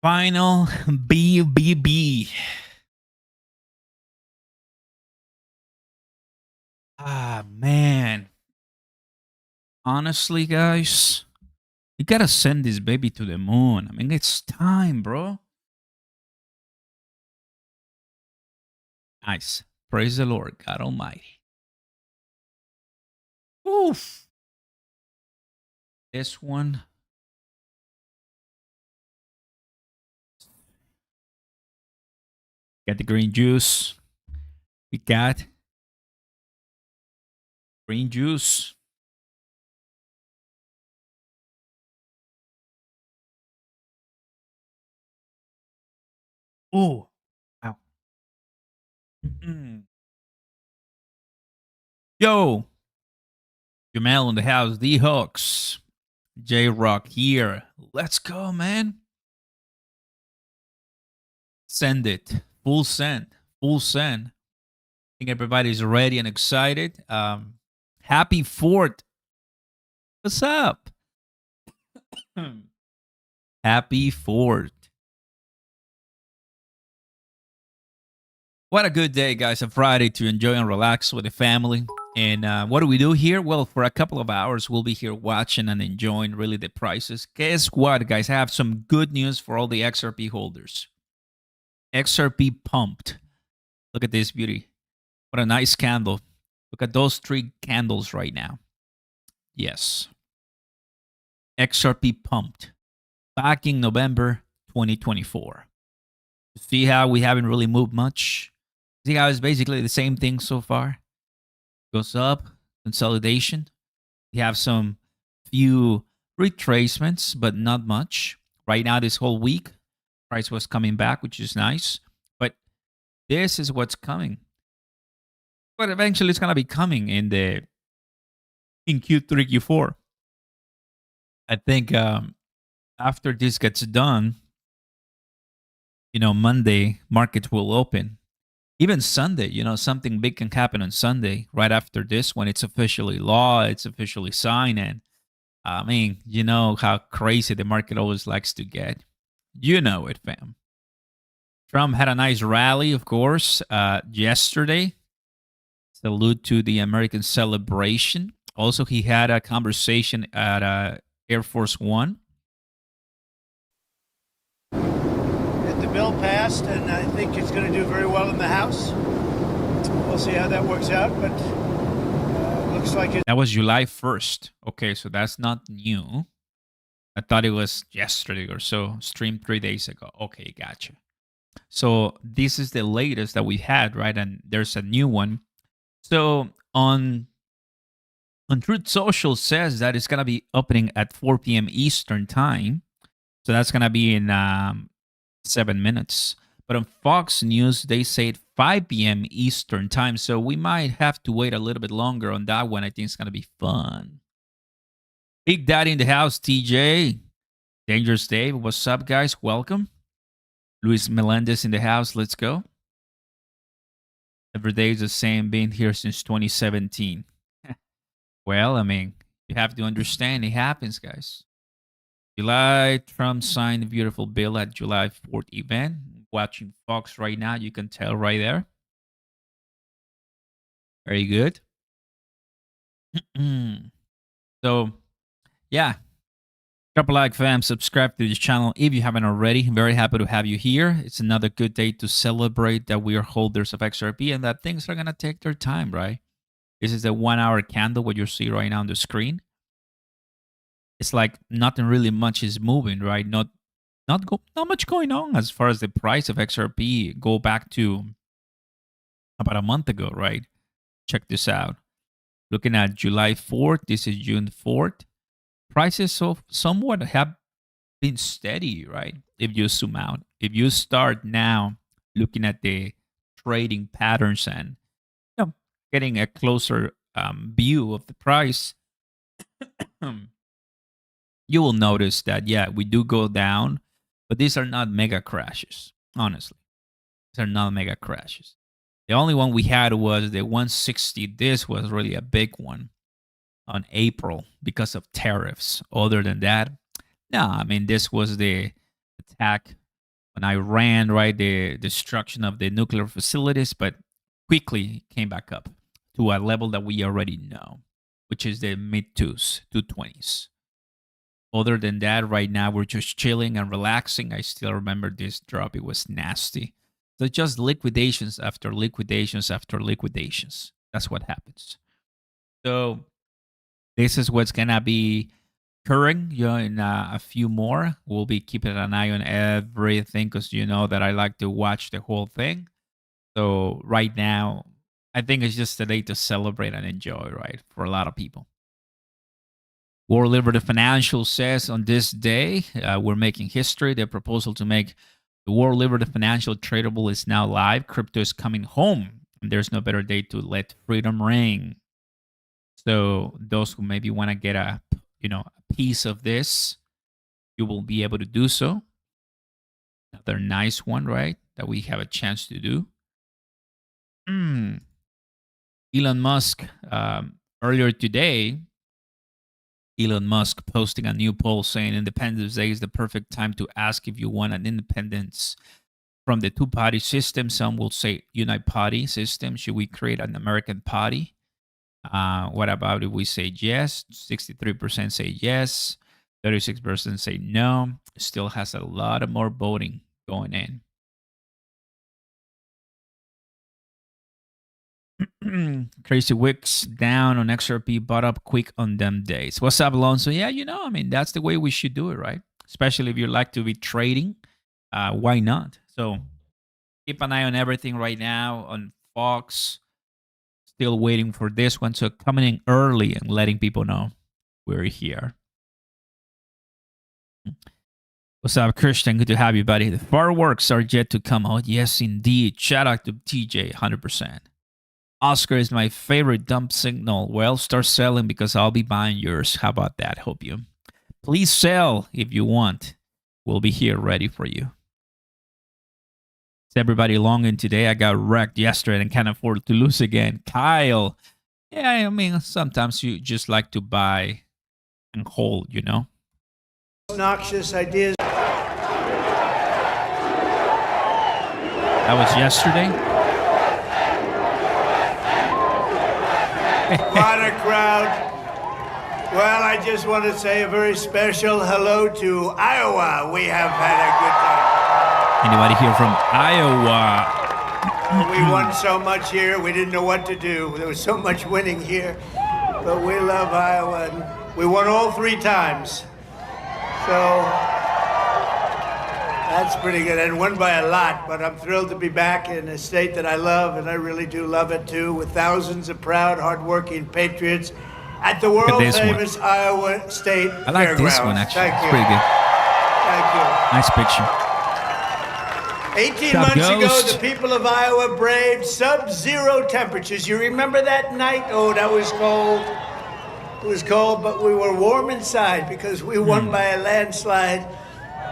Final BBB. Ah, man. Honestly, guys, you gotta send this baby to the moon. I mean, it's time, bro. Nice. Praise the Lord, God Almighty. Oof. This one. Got the green juice. We got green juice. Oh, wow. Mm. Yo, Jamel in the house. The Hooks. J Rock here. Let's go, man. Send it. Full send. Full send. I think everybody's ready and excited. Happy 4th. What's up? Happy 4th. What a good day, guys. A Friday to enjoy and relax with the family. And what do we do here? Well, for a couple of hours, we'll be here watching and enjoying really the prices. Guess what, guys? I have some good news for all the XRP holders. XRP pumped. Look at this beauty. What a nice candle. Look at those 3 candles right now. Yes. XRP pumped back in November 2024. See how we haven't really moved much? See how it's basically the same thing so far? Goes up, consolidation. We have some few retracements, but not much. Right now, this whole week, price was coming back, which is nice. But this is what's coming. But eventually, it's gonna be coming in Q3, Q4. I think after this gets done, Monday markets will open. Even Sunday, something big can happen on Sunday right after this when it's officially law, it's officially signed. And I mean, you know how crazy the market always likes to get. You know it, fam. Trump had a nice rally, of course, yesterday. Salute to the American celebration. Also, he had a conversation at Air Force One. The bill passed, and I think it's going to do very well in the House. We'll see how that works out, but looks like it. That was July 1st. Okay, so that's not new. I thought it was yesterday or so, streamed 3 days ago. Okay, gotcha. So this is the latest that we had, right? And there's a new one. So on Truth Social says that it's gonna be opening at 4 p.m. Eastern time. So that's gonna be in 7 minutes. But on Fox News, they say 5 p.m. Eastern time. So we might have to wait a little bit longer on that one. I think it's gonna be fun. Big Daddy in the house, TJ. Dangerous Dave. What's up, guys? Welcome. Luis Melendez in the house. Let's go. Every day is the same. Been here since 2017. Well, I mean, you have to understand it happens, guys. July, Trump signed a beautiful bill at July 4th event. Watching Fox right now, you can tell right there. Very good. So, yeah. Drop a like, fam. Subscribe to this channel if you haven't already. I'm very happy to have you here. It's another good day to celebrate that we are holders of XRP and that things are going to take their time, right? This is a 1 hour candle, what you see right now on the screen. It's like nothing really much is moving, right? Not much going on as far as the price of XRP go back to about a month ago, right? Check this out. Looking at July 4th, this is June 4th. Prices so somewhat have been steady, right? If you zoom out, if you start now looking at the trading patterns and getting a closer view of the price, you will notice that we do go down, but these are not mega crashes. Honestly, these are not mega crashes. The only one we had was the 160. This was really a big one on April because of tariffs. Other than that, no, I mean, this was the attack when Iran, right, the destruction of the nuclear facilities, but quickly came back up to a level that we already know, which is the mid twos, 220s. Other than that, right now we're just chilling and relaxing. I still remember this drop; it was nasty. So just liquidations after liquidations after liquidations. That's what happens. So this is what's gonna be occurring. In a few more, we'll be keeping an eye on everything because you know that I like to watch the whole thing. So right now, I think it's just a day to celebrate and enjoy, right? For a lot of people. World Liberty Financial says on this day, we're making history. The proposal to make the World Liberty Financial tradable is now live. Crypto is coming home, and there's no better day to let freedom ring. So those who maybe want to get a piece of this, you will be able to do so. Another nice one, right? That we have a chance to do. Elon Musk, earlier today, Elon Musk posting a new poll saying Independence Day is the perfect time to ask if you want an independence from the two-party system. Some will say unite-party system. Should we create an American party? What about if we say yes? 63% say yes. 36% say no. Still has a lot of more voting going in. Crazy Wicks down on XRP, bought up quick on them days. What's up, Alonso? Yeah, that's the way we should do it, right? Especially if you like to be trading. Why not? So keep an eye on everything right now on Fox. Still waiting for this one. So coming in early and letting people know we're here. What's up, Christian? Good to have you, buddy. The fireworks are yet to come out. Yes, indeed. Shout out to TJ, 100%. Oscar is my favorite dump signal. Well, start selling because I'll be buying yours. How about that? Hope you. Please sell if you want. We'll be here ready for you. Is everybody longing today? I got wrecked yesterday and can't afford to lose again. Kyle. Yeah, sometimes you just like to buy and hold, Noxious ideas. That was yesterday. What a crowd. Well, I just want to say a very special hello to Iowa. We have had a good time. Anybody here from Iowa? We won so much here, we didn't know what to do. There was so much winning here. But we love Iowa. And we won all 3 times. So that's pretty good. And won by a lot, but I'm thrilled to be back in a state that I love, and I really do love it too, with thousands of proud, hardworking patriots at the world-famous Iowa State I like Fairgrounds. this one, actually. Thank It's you. pretty good. Thank you. Nice picture. 18 months ago, the people of Iowa braved sub-zero temperatures. You remember that night? Oh, that was cold. It was cold, but we were warm inside because we won by a landslide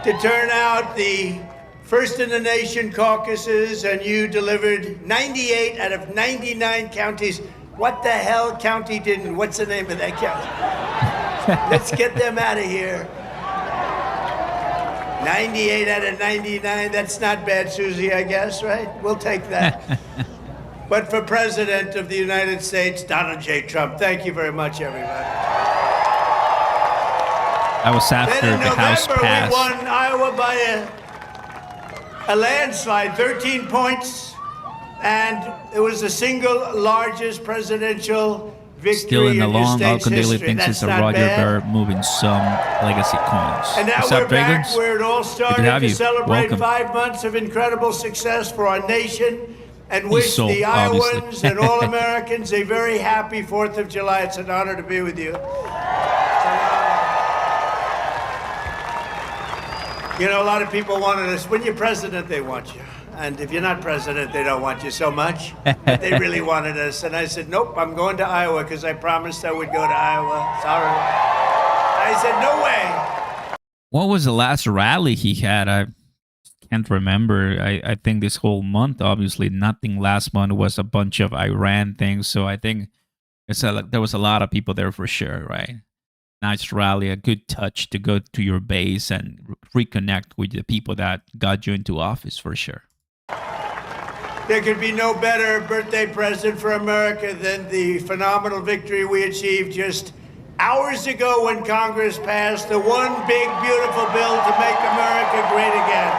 to turn out the first in the nation caucuses, and you delivered 98 out of 99 counties. What the hell county didn't? What's the name of that county? Let's get them out of here. 98 out of 99, that's not bad, Susie, I guess, right? We'll take that. But for President of the United States, Donald J. Trump, thank you very much, everybody. That was after Then in the House November, passed. we won Iowa by a landslide, 13 points, and it was the single largest presidential victory Still in the your long, state's Alcon Daily history. thinks That's it's a not Roger bad. Bear moving some legacy coins. And now What's we're up, back Dragons? where it all started have to you. celebrate Welcome. 5 months of incredible success for our nation and wish sold, the obviously. Iowans and all Americans a very happy 4th of July. It's an honor to be with you. You know, a lot of people wanted us. When you're president, they want you. And if you're not president, they don't want you so much. But they really wanted us. And I said, nope, I'm going to Iowa because I promised I would go to Iowa. Sorry. I said, no way. What was the last rally he had? I can't remember. I think this whole month, obviously, nothing last month was a bunch of Iran things. So I think there was a lot of people there for sure, right? Nice rally, a good touch to go to your base and reconnect with the people that got you into office for sure. There could be no better birthday present for America than the phenomenal victory we achieved just hours ago when Congress passed the one big, beautiful bill to make America great again.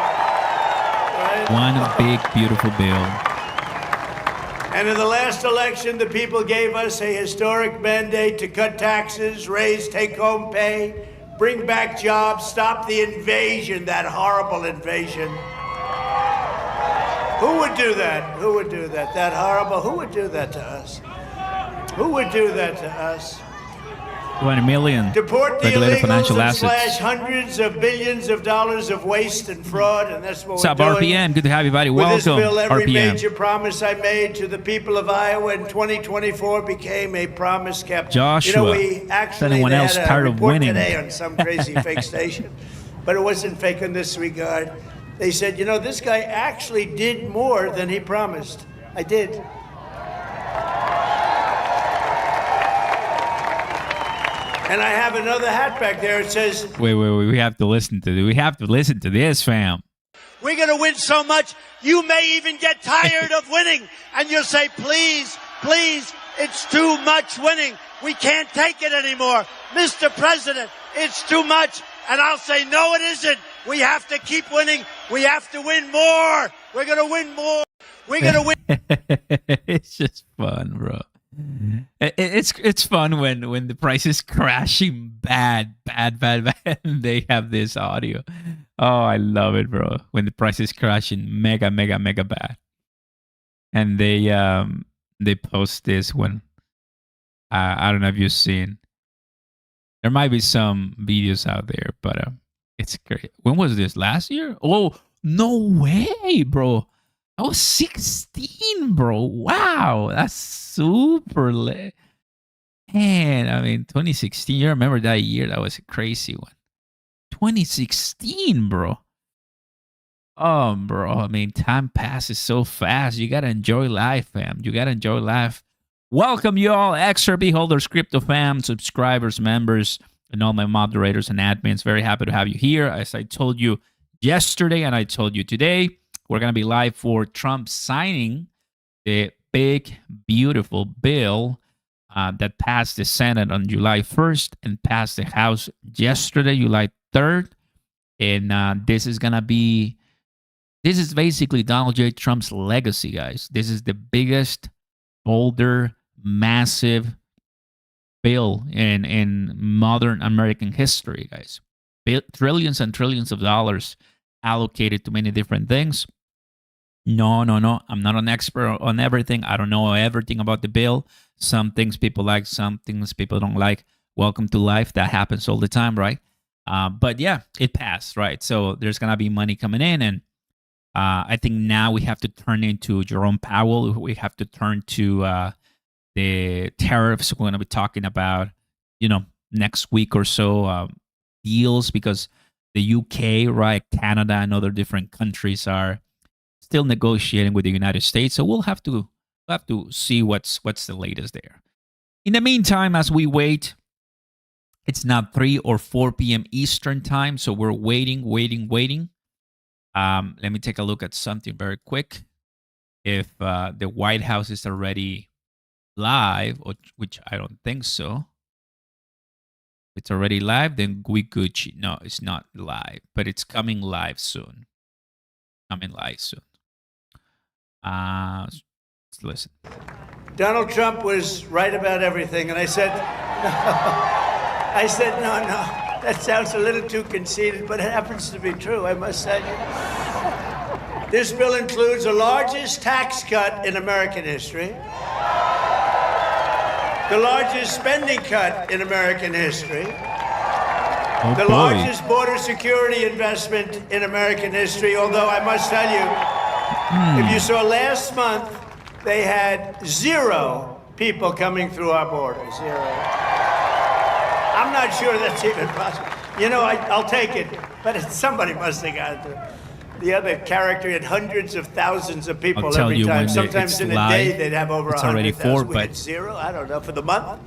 Right? One big, beautiful bill. And in the last election, the people gave us a historic mandate to cut taxes, raise take-home pay, bring back jobs, stop the invasion, that horrible invasion. Who would do that? Who would do that? That horrible. Who would do that to us? Who would do that to us? 20 million Deport the regulated illegals financial and slash assets. hundreds of billions of dollars of waste and fraud, and that's what What's we're up, doing. RPM? Good to have you, buddy. With Welcome, this bill, every RPM. major promise I made to the people of Iowa in 2024 became a promise kept. Joshua, you know, we actually anyone else had a tired of report winning? today on some crazy fake station, but it wasn't fake in this regard. They said, you know, this guy actually did more than he promised. I did. And I have another hat back there. It says, Wait. We have to listen to this. We have to listen to this, fam. we're going to win so much, you may even get tired of winning. And you'll say, please, please, it's too much winning. We can't take it anymore. Mr. President, it's too much. And I'll say, no, it isn't. We have to keep winning. We have to win more. We're going to win more. We're going to win. It's just fun, bro. It's fun when the price is crashing bad. And they have this audio. Oh, I love it, bro. When the price is crashing mega bad. And they post this when I don't know if you've seen. There might be some videos out there, but it's great. When was this? Last year? Oh, no way, bro. I was 16, bro. Wow, that's super lit. Man, I mean, 2016. You remember that year? That was a crazy one. 2016, bro. Bro. I mean, time passes so fast. You gotta enjoy life, fam. You gotta enjoy life. Welcome you all, XRP holders, crypto fam, subscribers, members, and all my moderators and admins. Very happy to have you here. As I told you yesterday and I told you today, we're going to be live for Trump signing the big, beautiful bill that passed the Senate on July 1st and passed the House yesterday, July 3rd. And this is basically Donald J. Trump's legacy, guys. This is the biggest, bolder, massive bill in modern American history, guys. Trillions and trillions of dollars allocated to many different things. No. I'm not an expert on everything. I don't know everything about the bill. Some things people like, some things people don't like. Welcome to life. That happens all the time, right? But yeah, it passed, right? So there's going to be money coming in. And I think now we have to turn into Jerome Powell. We have to turn to the tariffs we're going to be talking about, next week or so, deals, because the UK, right, Canada, and other different countries are still negotiating with the United States. So we'll have to see what's the latest there. In the meantime, as we wait, it's now 3 or 4 p.m. Eastern time, so we're waiting. Let me take a look at something very quick. If the White House is already live, which I don't think so. If it's already live, then we Gucci. No, it's not live, but it's coming live soon. Let's listen. Donald Trump was right about everything. And I said, no. That sounds a little too conceited, but it happens to be true, I must say. This bill includes the largest tax cut in American history, the largest spending cut in American history, the largest border security investment in American history, although I must tell you, if you saw last month, they had 0 people coming through our border. 0. I'm not sure that's even possible. I'll take it, but somebody must have got it. The other character had hundreds of thousands of people every time. Sometimes in a day they'd have over 100,000. We had 0, I don't know, for the month.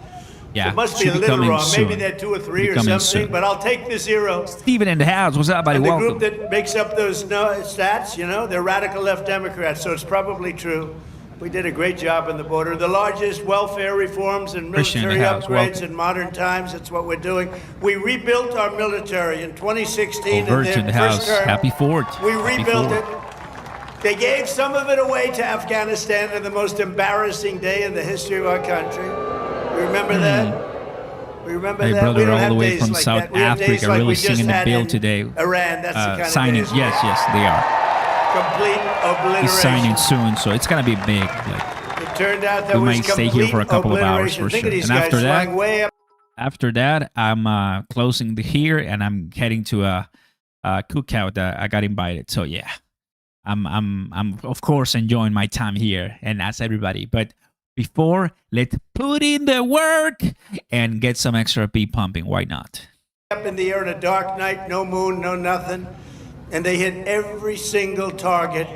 Yeah, It must be should a little coming wrong. soon. Maybe they're 2 or 3 or Coming something, soon. but I'll take the 0. Steven in the house. What's up, buddy? And the Welcome. group that makes up those stats, you know, they're radical left Democrats, so it's probably true. We did a great job on the border. The largest welfare reforms and Christian in military the house. upgrades Welcome. in modern times. That's what we're doing. We rebuilt our military in 2016 in Overt in their the first house. term. Happy 4th. We Happy rebuilt 4th. it. They gave some of it away to Afghanistan on the most embarrassing day in the history of our country. You remember that? We remember Hey, that. brother, We don't all have the way days from like South that. We have days Africa, like really we just singing the had bill in today. Iran. That's the kind of Signing. days. Yes, they are. Complete obliteration. He's signing soon, so it's gonna be big. Like, It turned out that we was might stay here for a complete couple of hours obliteration. for Think sure. of these And guys after that, flying way up. I'm closing here, and I'm heading to a cookout that I got invited. So yeah, I'm of course enjoying my time here, and that's everybody. But before, let's put in the work and get some XRP pumping. Why not? Up in the air on a dark night, no moon, no nothing, and they hit every single target.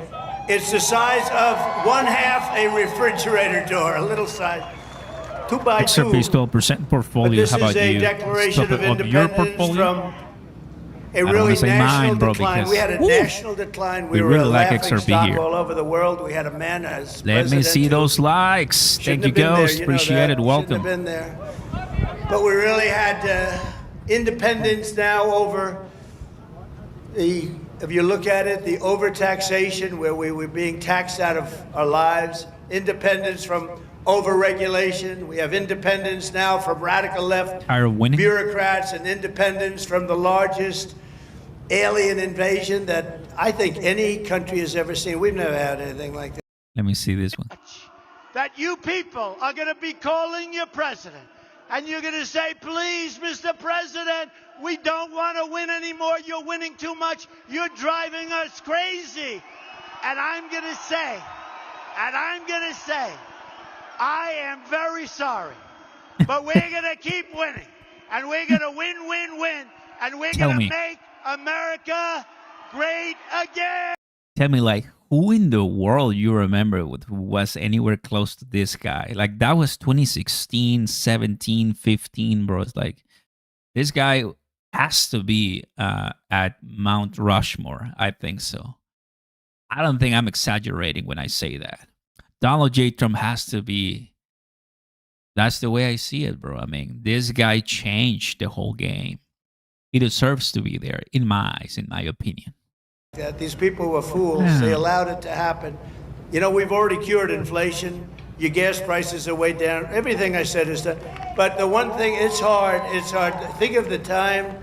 It's the size of 1/2 a refrigerator door, a little size, 2 by 2. XRP is 12% portfolio. But this How about is a you? declaration Stop of it. Your independence portfolio? from a don't really wanna say national mine, bro, decline. because- We had a Woo! national decline. We We were really a like laughing XRP stock here. all over the world. We had a man as Let me president see who those likes. Thank shouldn't you, have been there, Ghost. know Appreciate that. it. Shouldn't Welcome. have been there. But we really had independence now over the, if you look at it, the overtaxation where we were being taxed out of our lives, independence from overregulation. We have independence now from radical left Tired of winning? bureaucrats and independence from the largest alien invasion that I think any country has ever seen. We've never had anything like that. Let me see this one. That you people are going to be calling your president and you're going to say, please, Mr. President, we don't want to win anymore. You're winning too much. You're driving us crazy. And I'm going to say, I am very sorry, but we're going to keep winning and we're going to win, and we're Tell going me. to make America great again. Tell me, like, who in the world you remember who was anywhere close to this guy? Like, that was 2016, 17, 15, bro. It's like, this guy has to be at Mount Rushmore. I think so. I don't think I'm exaggerating when I say that. Donald J. Trump has to be. That's the way I see it, bro. I mean, this guy changed the whole game. He deserves to be there, in my eyes, in my opinion. That these people were fools. Yeah. They allowed it to happen. You know, we've already cured inflation. Your gas prices are way down. Everything I said is done. But the one thing, it's hard. It's hard. Think of the time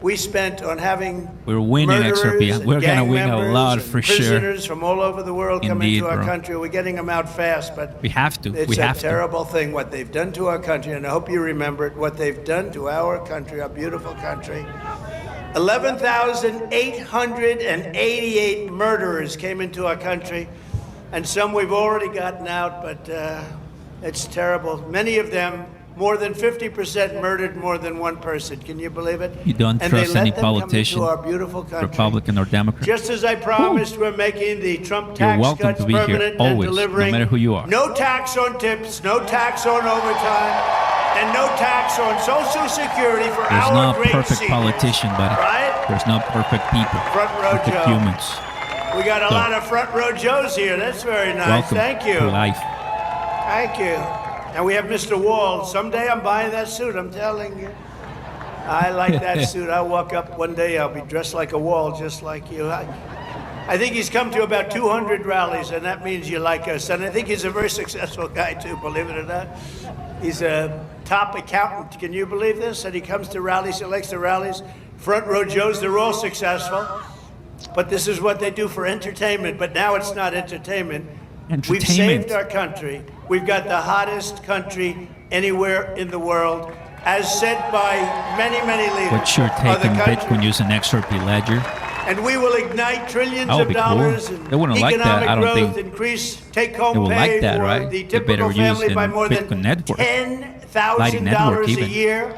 we spent on having We're winning, murderers XRP. and We're gonna gang win a members lot and for sure. prisoners from all over the world coming Indeed, to our bro. country. We're getting them out fast, but We have to. it's We a have to. terrible thing what they've done to our country, and I hope you remember it, what they've done to our country, our beautiful country. 11,888 murderers came into our country, and some we've already gotten out, but it's terrible. Many of them, more than 50% murdered more than one person. Can you believe it? You don't and trust they let any them politician, come into our beautiful country. Republican or Democrat? Just as I promised, we're making the Trump You're tax welcome cuts to be here, permanent and always, no delivering matter who you are. no tax on tips, no tax on overtime, and no tax on Social Security for There's our no great perfect seniors. politician, buddy. Right? There's no perfect people. Front row Perfect Joe. humans. We got a So- lot of front row Joes here. That's very nice. Welcome Thank you. to life. Thank you. And we have Mr. Wall. Someday I'm buying that suit, I'm telling you. I like that suit. I'll walk up one day, I'll be dressed like a Wall, just like you. I think he's come to about 200 rallies, and that means you like us. And I think he's a very successful guy, too, believe it or not. He's a top accountant. Can you believe this? And he comes to rallies, he likes the rallies. Front row Joes, they're all successful. But this is what they do for entertainment. But now it's not entertainment. We've saved our country. We've got the hottest country anywhere in the world, as said by many, many leaders. What's your of take the on country. Bitcoin using XRP Ledger? And we will ignite trillions That would of be cool. dollars in They wouldn't like economic that, I don't growth, think. increase They take-home would pay like that, for right? the They better typical use family the by more than Bitcoin network. Lightning $10,000 network a even. year.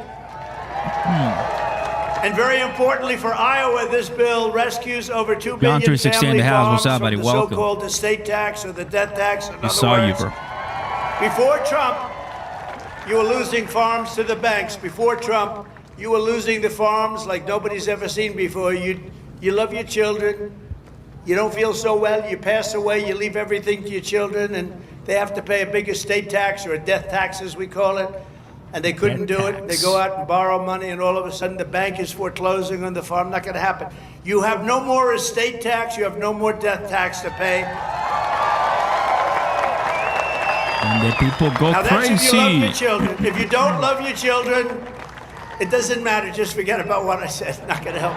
And very importantly for Iowa, this bill rescues over 2 John billion 360 in family the house. farms What's up, from buddy? the Welcome. so-called estate tax or the death tax. In I other saw you, words, bro. Before Trump, You were losing farms to the banks. Before Trump, you were losing the farms like nobody's ever seen before. You love your children. You don't feel so well. You pass away. You leave everything to your children, and they have to pay a big estate tax, or a death tax, as we call it. And they couldn't do it. They go out and borrow money, and all of a sudden the bank is foreclosing on the farm. Not going to happen. You have no more estate tax. You have no more death tax to pay. And the people go now, crazy. That's if you love your children. If you don't love your children, it doesn't matter. Just forget about what I said. Not going to help.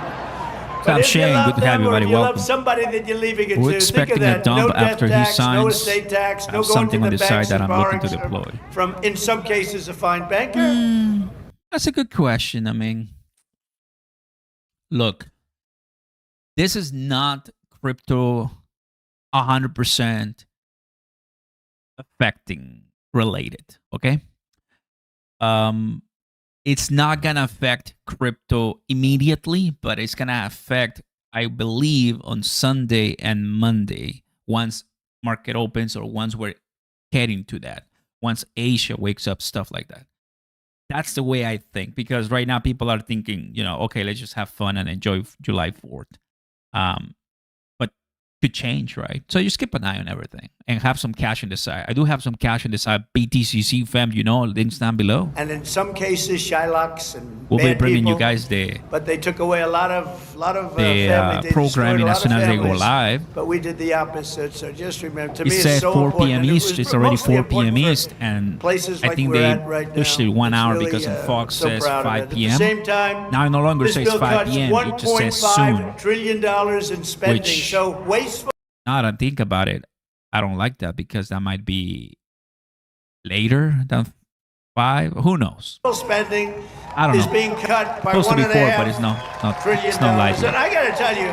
I'm Shane. Good to have you, buddy. Welcome. Love somebody that you're leaving it We're to. expecting Think of a dump no after death he tax, signs no estate tax, no going something to on the the side banks that and I'm looking to borrowing deploy. from, in some cases, a fine banker. That's a good question. I mean, look, this is not crypto 100% affecting related, okay? It's not going to affect crypto immediately, but it's going to affect, I believe, on Sunday and Monday once market opens, or once we're heading to that, once Asia wakes up, stuff like that. That's the way I think, because right now people are thinking, okay, let's just have fun and enjoy July 4th. But to change, right? So just keep an eye on everything and have some cash on the side. I do have some cash on the side. BTCC fam, links down below. And in some cases, Shylocks and we'll be bringing people, you guys the but they took away a lot of family. Programming as soon as they go live. But we did the opposite. So just remember, to it me, says it's so 4 important. p.m. East. It's already 4 p.m. East, and places I like think we're they at right pushed now, it 1 hour really, because in Fox so says proud of 5 it. At the p.m. same time, Now it no longer this says bill 5 cuts p.m. It just says soon. $1.5 trillion in spending. Which, so wasteful. now that I think about it, I don't like that, because that might be later than 5. Who knows? Spending I don't know. is being cut by Supposed to be 4, $1.5 but it's not trillion it's not dollars. likely. And I got to tell you,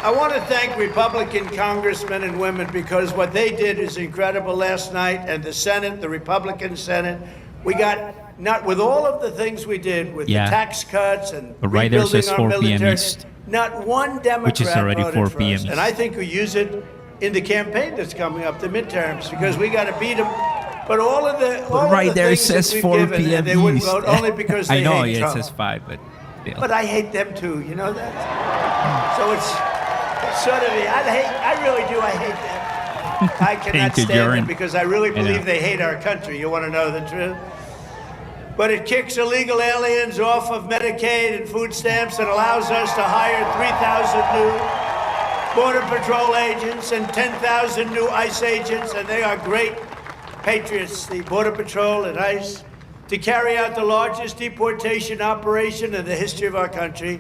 I want to thank Republican congressmen and women, because what they did is incredible last night. And the Senate, the Republican Senate, we got, not with all of the things we did with the tax cuts and but right there rebuilding says our 4 p.m. military, East, not one Democrat which is already voted 4 for p.m. us. East. And I think we use it in the campaign that's coming up, the midterms, because we got to beat them. But all of the right there it things says that we've 4 given, p.m. they wouldn't East. vote only because they I know, hate yeah, Trump. it says 5, but still. But I hate them too, you know that? So it's sort of, I really do, I hate them. I cannot Thank you, stand Jaron. them, because I really I know. believe they hate our country. You want to know the truth? But it kicks illegal aliens off of Medicaid and food stamps and allows us to hire 3,000 new Border Patrol agents and 10,000 new ICE agents, and they are great patriots, the Border Patrol and ICE, to carry out the largest deportation operation in the history of our country.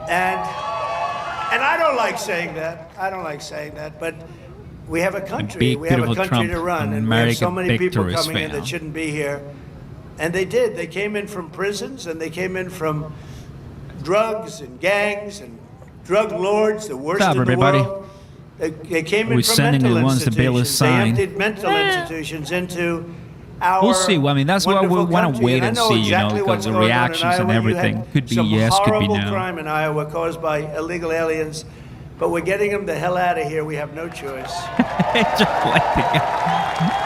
And I don't like saying that. I don't like saying that, but we have a country. We have a country Trump, to run, and we have so many people coming in that shouldn't be here. And they did. They came in from prisons, and they came in from drugs and gangs and drug lords, the worst in the everybody? world. They came in We're from sending mental it once the bill is institutions. signed. They emptied mental institutions into our We'll see. Well, I mean, that's why we wonderful want to country. wait I and know see, exactly because what's the going on in reactions and Iowa. You everything had could be some yes, could be horrible no. crime in Iowa caused by illegal aliens, but we're getting them the hell out of here. We have no choice. Just like the guy.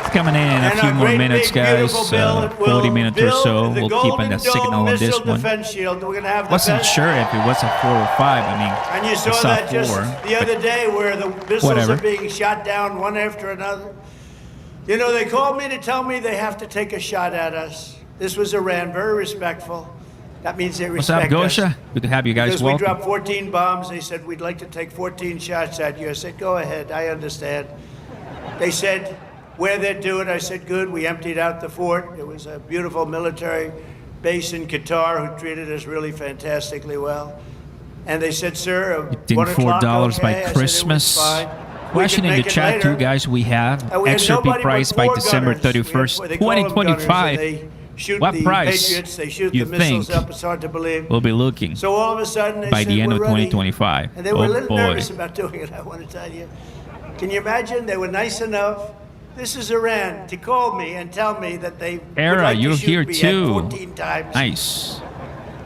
It's coming in a And few our more great minutes, big, guys. beautiful bill, it will 40 minutes or build so. the We'll keep Golden on the Dome signal on this missile one. defense shield. We're going to have the Wasn't best. sure if it was a 4 or 5. I mean, And you I saw saw that just 4. the other day, where the missiles Whatever. are being shot down one after another. You know, they called me to tell me they have to take a shot at us. This was Iran, very respectful. That means they What's up, respect us. Gosha? Good to have you guys. Because we Welcome. dropped 14 bombs. They said, we'd like to take 14 shots at you. I said, go ahead, I understand. They said, where they'd do it. I said, good. We emptied out the fort. It was a beautiful military base in Qatar who treated us really fantastically well. And they said, sir, Think $1 o'clock, $4 okay? by I said, it was Christmas. fine. We Question can in the make it chat later. too, guys. We have And we had XRP nobody but price by 4 December gunners. 31st, They call them gunners, 2025. and they shoot What the price Patriots, they shoot you the missiles think up. It's hard to believe. we'll be looking So all of a sudden, they by said, the end we're of ready. 2025? And they were a Oh little boy. nervous about doing it, I want to tell you. Can you imagine? They were nice enough. This is Iran, to call me and tell me that they would Era, like you're to shoot here me too. 14 times. Nice.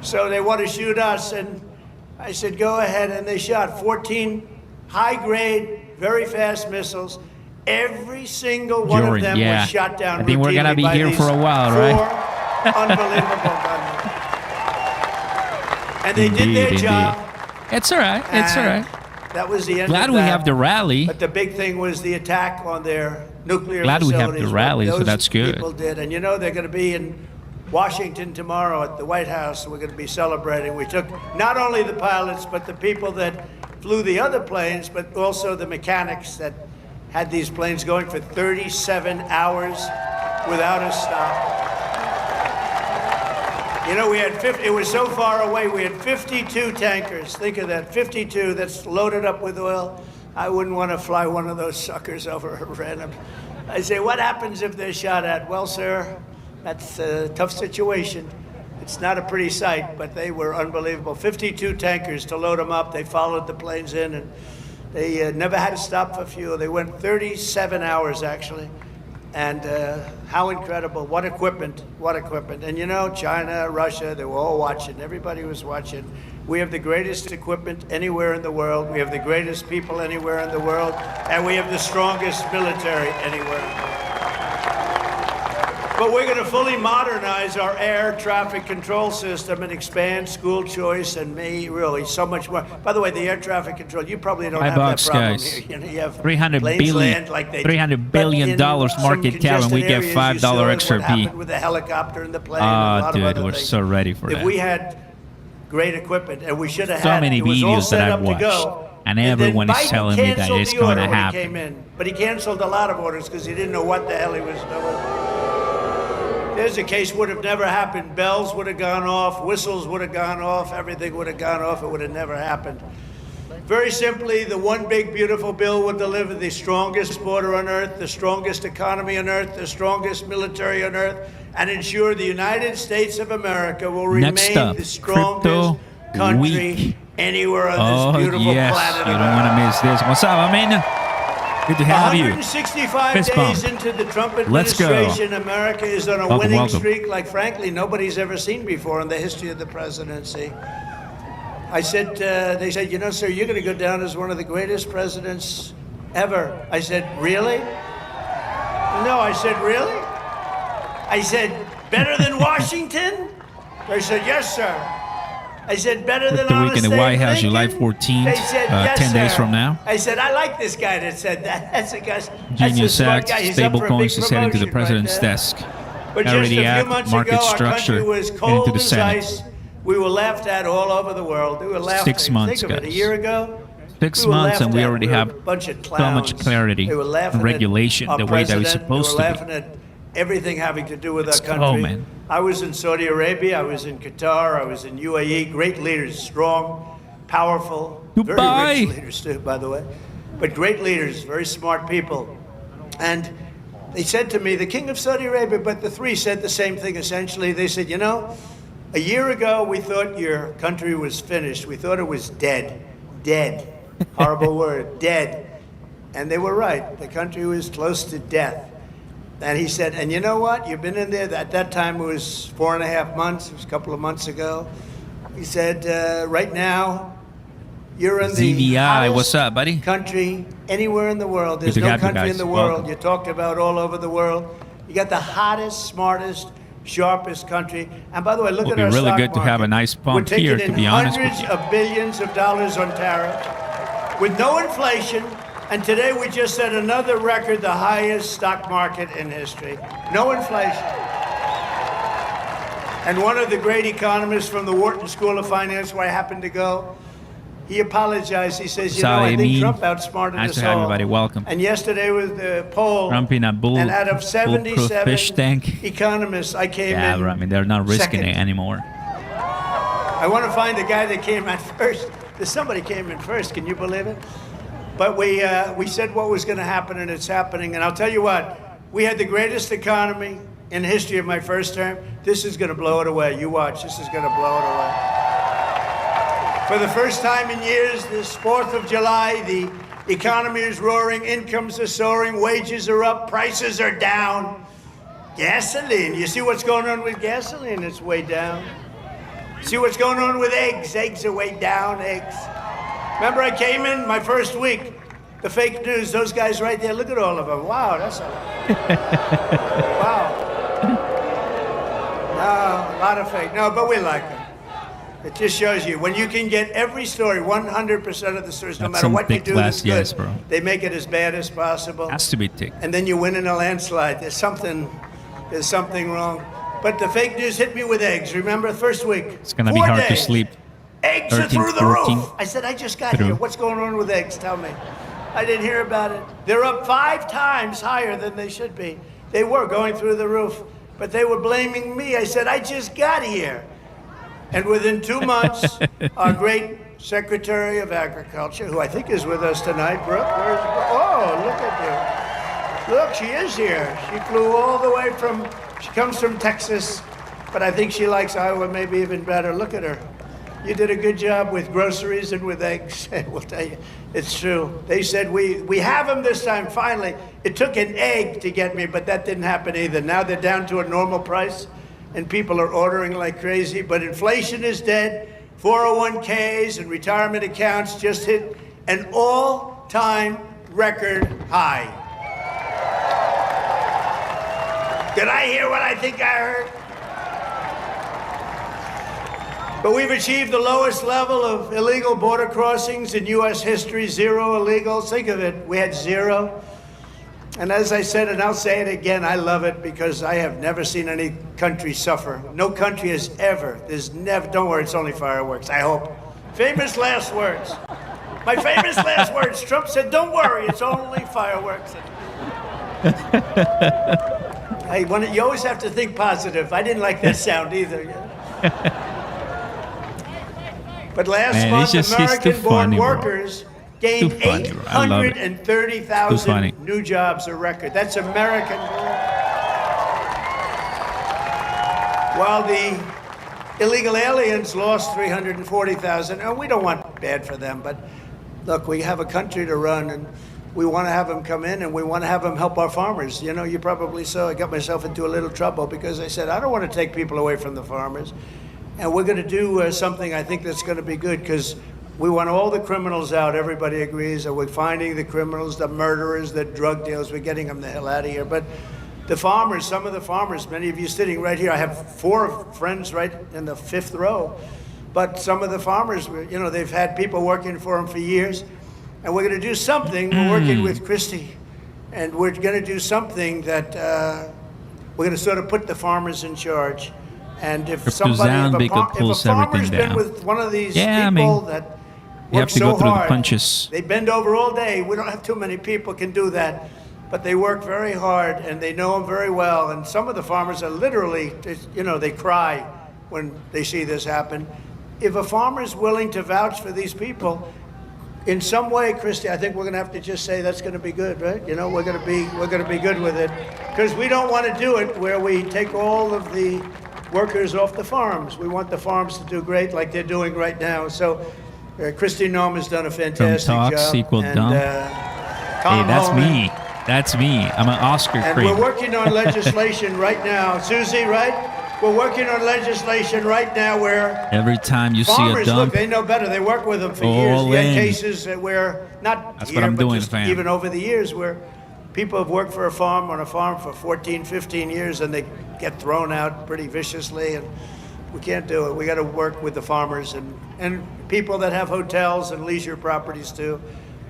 So they want to shoot us, and I said, go ahead. And they shot 14 high-grade, very fast missiles, Every single one Jordan, of them yeah. was shot down. I think we're gonna be routinely by here these for a while, 4 right? unbelievable gunmen. And they did their job. It's all right. It's all and right. That was the end Glad of we that. have the rally. But the big thing was the attack on their nuclear Glad we facilities. have the rally, what so those that's good. People did, and you know they're going to be in Washington tomorrow at the White House. We're going to be celebrating. We took not only the pilots, but the people that flew the other planes, but also the mechanics that had these planes going for 37 hours without a stop. You know, we had 50, it was so far away, we had 52 tankers. Think of that, 52 that's loaded up with oil. I wouldn't want to fly one of those suckers over a random. I say, what happens if they're shot at? Well, sir, that's a tough situation. It's not a pretty sight, but they were unbelievable. 52 tankers to load them up. They followed the planes in, and they never had to stop for fuel. They went 37 hours, actually. And how incredible. What equipment. What equipment. And you know, China, Russia, they were all watching. Everybody was watching. We have the greatest equipment anywhere in the world. We have the greatest people anywhere in the world. And we have the strongest military anywhere in the world. But we're going to fully modernize our air traffic control system and expand school choice and really so much more. By the way, the air traffic control, you probably don't have that problem guys. here. You know, you have $300 planes billion, land like they $300 billion market cap, and we get $5 XRP. With the helicopter and the plane. Oh, dude, we're so ready for that. If we had great equipment, and we should have So had many it was all videos set that up I've to watched, go. and everyone then is Biden telling me that canceled it's the going order to when he happen. came in, but he canceled a lot of orders because he didn't know what the hell he was doing. There's a case would have never happened. Bells would have gone off, whistles would have gone off, everything would have gone off. It would have never happened. Very simply, the one big beautiful bill would deliver the strongest border on earth, the strongest economy on earth, the strongest military on earth, and ensure the United States of America will remain the strongest country anywhere on this beautiful planet. You don't want to miss this. What's up, I mean? Good to have you. 165 Fist days bump. into the Trump Let's go. administration, America is on a winning welcome. streak like, frankly, nobody's ever seen before in the history of the presidency. I said, they said, you know, sir, you're going to go down as one of the greatest presidents ever. I said, really? No, I said, really? I said, better than Washington? They said, yes, sir. I said, better than the week in the White House, July Lincoln? 14th, They said, yes, 10 days sir. from now. I said, I like this guy that said that. That's a guy. Genius Act, stable coins is heading to the president's desk. But just a Already few Act, months market ago, our structure, country was heading cold to the as Senate. ice. We were laughed at all over the world. We were laughed 6 at. months, Think of it, guys. a year ago. 6 we were months, and laughed we at. already We were have a bunch of so clowns. much clarity They were laughing and regulation at our the way that it's president. supposed They were to be. laughing at everything having to do with Let's our go, country. man. I was in Saudi Arabia. I was in Qatar. I was in UAE. Great leaders, strong, powerful, Dubai. very rich leaders too, by the way. But great leaders, very smart people. And they said to me, the king of Saudi Arabia, but the three said the same thing essentially. They said, you know, a year ago we thought your country was finished. We thought it was dead. Dead. Horrible word. Dead. And they were right. The country was close to death. And he said, and you know what? You've been in there. At that time it was 4.5 months. It was a couple of months ago. He said, right now, you're in the ZVI, hottest what's up, buddy? country anywhere in the world. There's Good to no have you country guys. in the world. Welcome. You talked about all over the world. You got the hottest, smartest, sharpest country. And by the way, look Would at be our really stock good to have a market. nice bump We're taking here, in to be honest with hundreds you. of billions of dollars on tariffs with no inflation. And today we just set another record, the highest stock market in history. No inflation. And one of the great economists from the Wharton School of Finance, where I happened to go, he apologized. He says, you know, I think Saeed, Trump outsmarted nice us to have all. everybody. Welcome. And yesterday was the poll. Trump in a and out of bulletproof fish 77 tank. economists, I came Yeah, in but I mean, they're not risking second. it anymore. I want to find the guy that came in first. Somebody came in first. Can you believe it? But we said what was going to happen, and it's happening. And I'll tell you what, we had the greatest economy in the history of my first term. This is going to blow it away. You watch. This is going to blow it away. For the first time in years, this 4th of July, the economy is roaring, incomes are soaring, wages are up, prices are down. Gasoline. You see what's going on with gasoline? It's way down. See what's going on with eggs? Eggs are way down, eggs. Remember I came in my first week, The fake news, those guys right there, look at all of them. Wow, that's a wow. No, a lot of fake. No, but we like them. It just shows you when you can get every story, 100% of the stories, no matter what you do, that's good. Bro. They make it as bad as possible. Has to be thick. And then you win in a landslide. There's something wrong. But the fake news hit me with eggs. Remember, first week. It's gonna be hard to sleep. Eggs 13, are through the 14. roof. I said, I just got here. What's going on with eggs? Tell me. I didn't hear about it. They're up 5 times higher than they should be. They were going through the roof, but they were blaming me. I said, I just got here. And within 2 months, our great Secretary of Agriculture, who I think is with us tonight, Brooke, where's Brooke? Oh, look at you. Look, she is here. She flew all the way she comes from Texas, but I think she likes Iowa maybe even better. Look at her. You did a good job with groceries and with eggs. We'll tell you, it's true. They said, we have them this time, finally. It took an egg to get me, but that didn't happen either. Now they're down to a normal price, and people are ordering like crazy. But inflation is dead. 401ks and retirement accounts just hit an all-time record high. Did I hear what I think I heard? But we've achieved the lowest level of illegal border crossings in U.S. history, 0 illegals. Think of it, we had 0. And as I said, and I'll say it again, I love it because I have never seen any country suffer. No country has ever, don't worry, it's only fireworks, I hope. Famous last words. My famous last words, Trump said, don't worry, it's only fireworks. You always have to think positive. I didn't like that sound either. But last month, American-born workers gained 830,000 new jobs, a record. That's American. While the illegal aliens lost 340,000. And we don't want bad for them, but look, we have a country to run, and we want to have them come in, and we want to have them help our farmers. You know, you probably saw I got myself into a little trouble because I said, I don't want to take people away from the farmers. And we're going to do something I think that's going to be good because we want all the criminals out. Everybody agrees that we're finding the criminals, the murderers, the drug dealers. We're getting them the hell out of here. But the farmers, some of the farmers, many of you sitting right here, I have 4 friends right in the 5th row. But some of the farmers, you know, they've had people working for them for years. And we're going to do something. We're working with Christie. And we're going to do something that we're going to sort of put the farmers in charge. And if somebody, if a farmer's been with one of these people that work so hard, they bend over all day. We don't have too many people can do that, but they work very hard and they know them very well. And some of the farmers are literally, you know, they cry when they see this happen. If a farmer is willing to vouch for these people, in some way, Christy, I think we're going to have to just say that's going to be good, right? You know, we're going to be good with it because we don't want to do it where we take all of the workers off the farms. We want the farms to do great like they're doing right now. So Christy Noem has done a fantastic job. And, hey, that's me. That's me. I'm an Oscar And we're working on legislation right now. Susie, right? We're working on legislation right now where every time you farmers, see a dump, look, they know better. They work with them for years. We had cases where, not that's here, what I'm but doing, just fam. even over the years where people have worked for a farm for 14, 15 years, and they get thrown out pretty viciously, and we can't do it. We got to work with the farmers and people that have hotels and leisure properties too.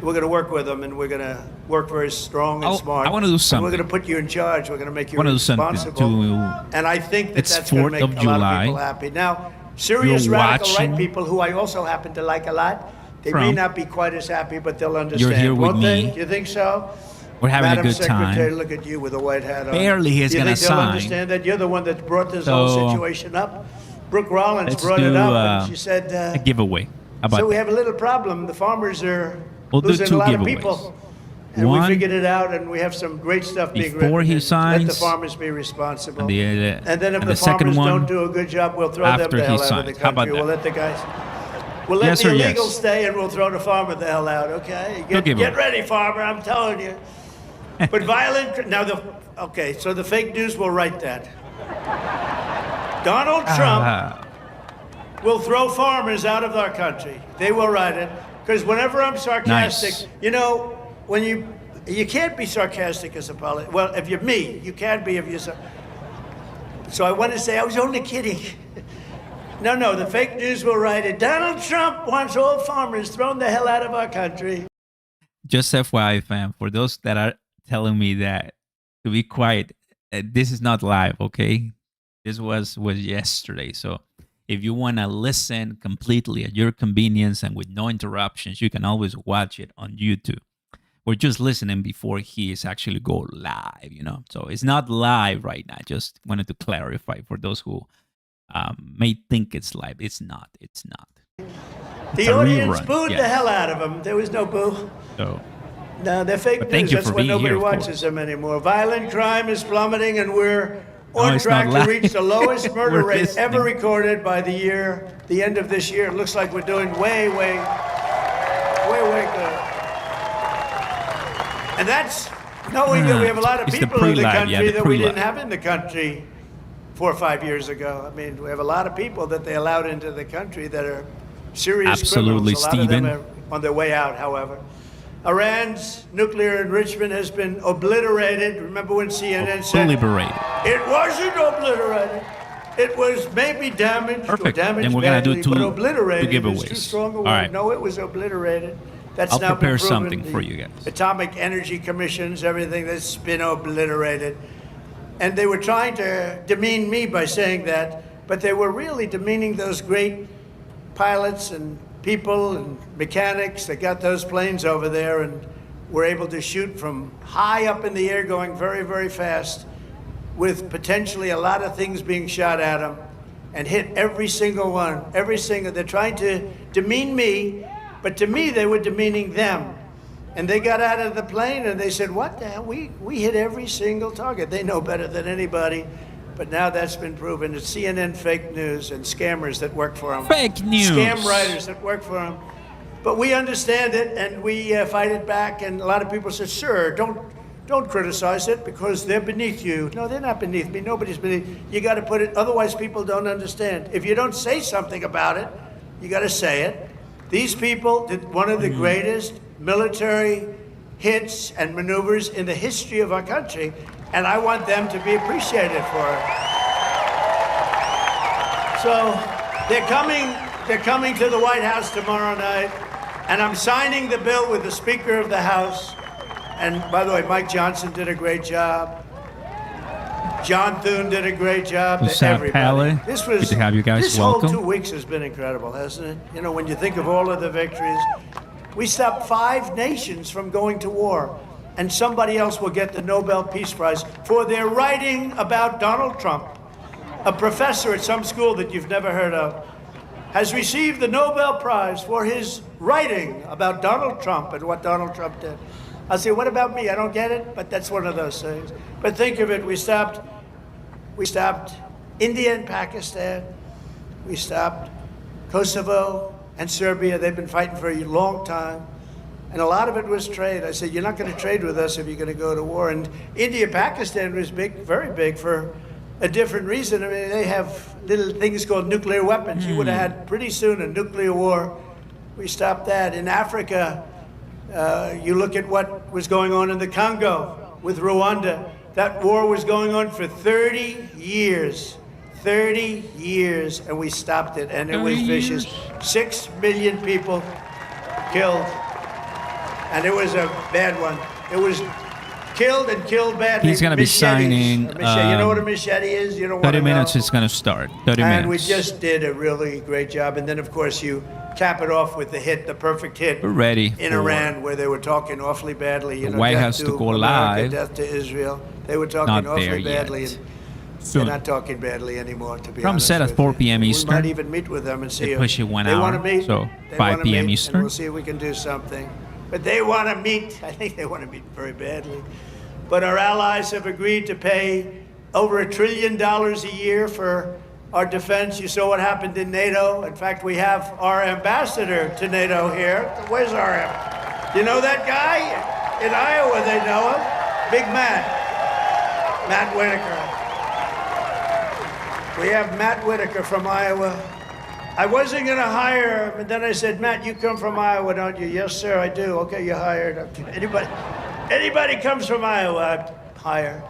We're going to work with them, and we're going to work very strong and smart. I want to do something. And we're going to put you in charge. We're going to make you responsible. And I think that's going to make a lot of people happy. Now, serious radical right people, who I also happen to like a lot, they may not be quite as happy, but they'll understand. You're here with me. Do you think so? We're having Madam a good Secretary, time. Look at you with a white hat on. Barely he's going to sign. They'll understand that you're the one that brought this whole situation up. Brooke Rollins brought it up, and she said, a giveaway. So we have a little problem. The farmers are losing a lot of people. And we figured it out, and we have some great stuff being written. Before he signs, let the farmers be responsible. And then if the farmers don't do a good job, we'll throw them the hell out of the country. We'll let the guys... We'll let the illegals stay, and we'll throw the farmer the hell out, okay? Get ready, farmer, I'm telling you. But violent... Okay, so the fake news will write that. Donald Trump will throw farmers out of our country. They will write it. Because whenever I'm sarcastic, you know, when you can't be sarcastic as a politician. Well, if you're me, you can be if you're. So I want to say I was only kidding. No, the fake news will write it. Donald Trump wants all farmers thrown the hell out of our country. Just FYI, fam, for those that are telling me that to be quiet, this is not live, okay? This was yesterday. So if you want to listen completely at your convenience and with no interruptions, you can always watch it on YouTube. We're just listening before he is actually go live, you know? So it's not live right now. Just wanted to clarify for those who may think it's live. It's not. It's not. The audience booed the hell out of him. There was no boo. So, no, they're fake news. That's why nobody watches them anymore. Violent crime is plummeting, and we're on track to reach the lowest murder rate ever recorded by the end of this year. It looks like we're doing way good. And that's knowing that we have a lot of people in the country that we didn't have in the country 4 or 5 years ago. I mean, we have a lot of people that they allowed into the country that are serious criminals. A lot of them are on their way out, however. Iran's nuclear enrichment has been obliterated. Remember when CNN said it wasn't obliterated? It was maybe damaged. Perfect. Or damaged and we're going to do two giveaways. Too strong a word. Right. No, it was obliterated. That's I'll now prepare been proven. Something for you guys. Atomic Energy Commissions, everything that's been obliterated. And they were trying to demean me by saying that, but they were really demeaning those great pilots and people and mechanics that got those planes over there and were able to shoot from high up in the air going very, very fast with potentially a lot of things being shot at them and hit every single one, they're trying to demean me, but to me they were demeaning them. And they got out of the plane and they said, what the hell, we hit every single target. They know better than anybody. But now that's been proven. It's CNN fake news and scammers that work for them. Fake news. Scam writers that work for them. But we understand it and we fight it back. And a lot of people said, sir, don't criticize it because they're beneath you. No, they're not beneath me. Nobody's beneath. You got to put it, otherwise people don't understand. If you don't say something about it, you got to say it. These people did one of the greatest military hits and maneuvers in the history of our country, and I want them to be appreciated for it. So they're coming to the White House tomorrow night, and I'm signing the bill with the Speaker of the House. And by the way, Mike Johnson did a great job. John Thune did a great job. What's up, Pally? Good to have you guys. This Welcome. whole 2 weeks has been incredible, hasn't it? You know, when you think of all of the victories, we stopped 5 nations from going to war, and somebody else will get the Nobel Peace Prize for their writing about Donald Trump. A professor at some school that you've never heard of has received the Nobel Prize for his writing about Donald Trump and what Donald Trump did. I say, what about me? I don't get it, but that's one of those things. But think of it, we stopped India and Pakistan, we stopped Kosovo and Serbia. They've been fighting for a long time. And a lot of it was trade. I said, you're not going to trade with us if you're going to go to war. And India, Pakistan was big, very big for a different reason. I mean, they have little things called nuclear weapons. You would have had pretty soon a nuclear war. We stopped that. In Africa, you look at what was going on in the Congo with Rwanda. That war was going on for 30 years. 30 years, and we stopped it, and it was vicious. 6 million people killed, and it was a bad one. It was killed and killed badly. He's going to be signing. You know what a machete is? You don't 30 minutes is going to start. 30 minutes. And we just did a really great job. And then, of course, you cap it off with the perfect hit. We're ready in Iran, where they were talking awfully badly. You know, White House to go live. Death to Israel. They were talking awfully badly. And they're not talking badly anymore, to be Trump honest. said at 4 p.m. Eastern. We might even meet with them and see if push it 1 they hour, want to meet. so 5 p.m. Eastern. And we'll see if we can do something. But they want to meet. I think they want to meet very badly. But our allies have agreed to pay over $1 trillion a year for our defense. You saw what happened in NATO. In fact, we have our ambassador to NATO here. Where's our ambassador? You know that guy? In Iowa, they know him. Big Matt Whitaker. We have Matt Whitaker from Iowa. I wasn't going to hire him, and then I said, Matt, you come from Iowa, don't you? Yes, sir, I do. Okay, you're hired. Anybody comes from Iowa, I hire.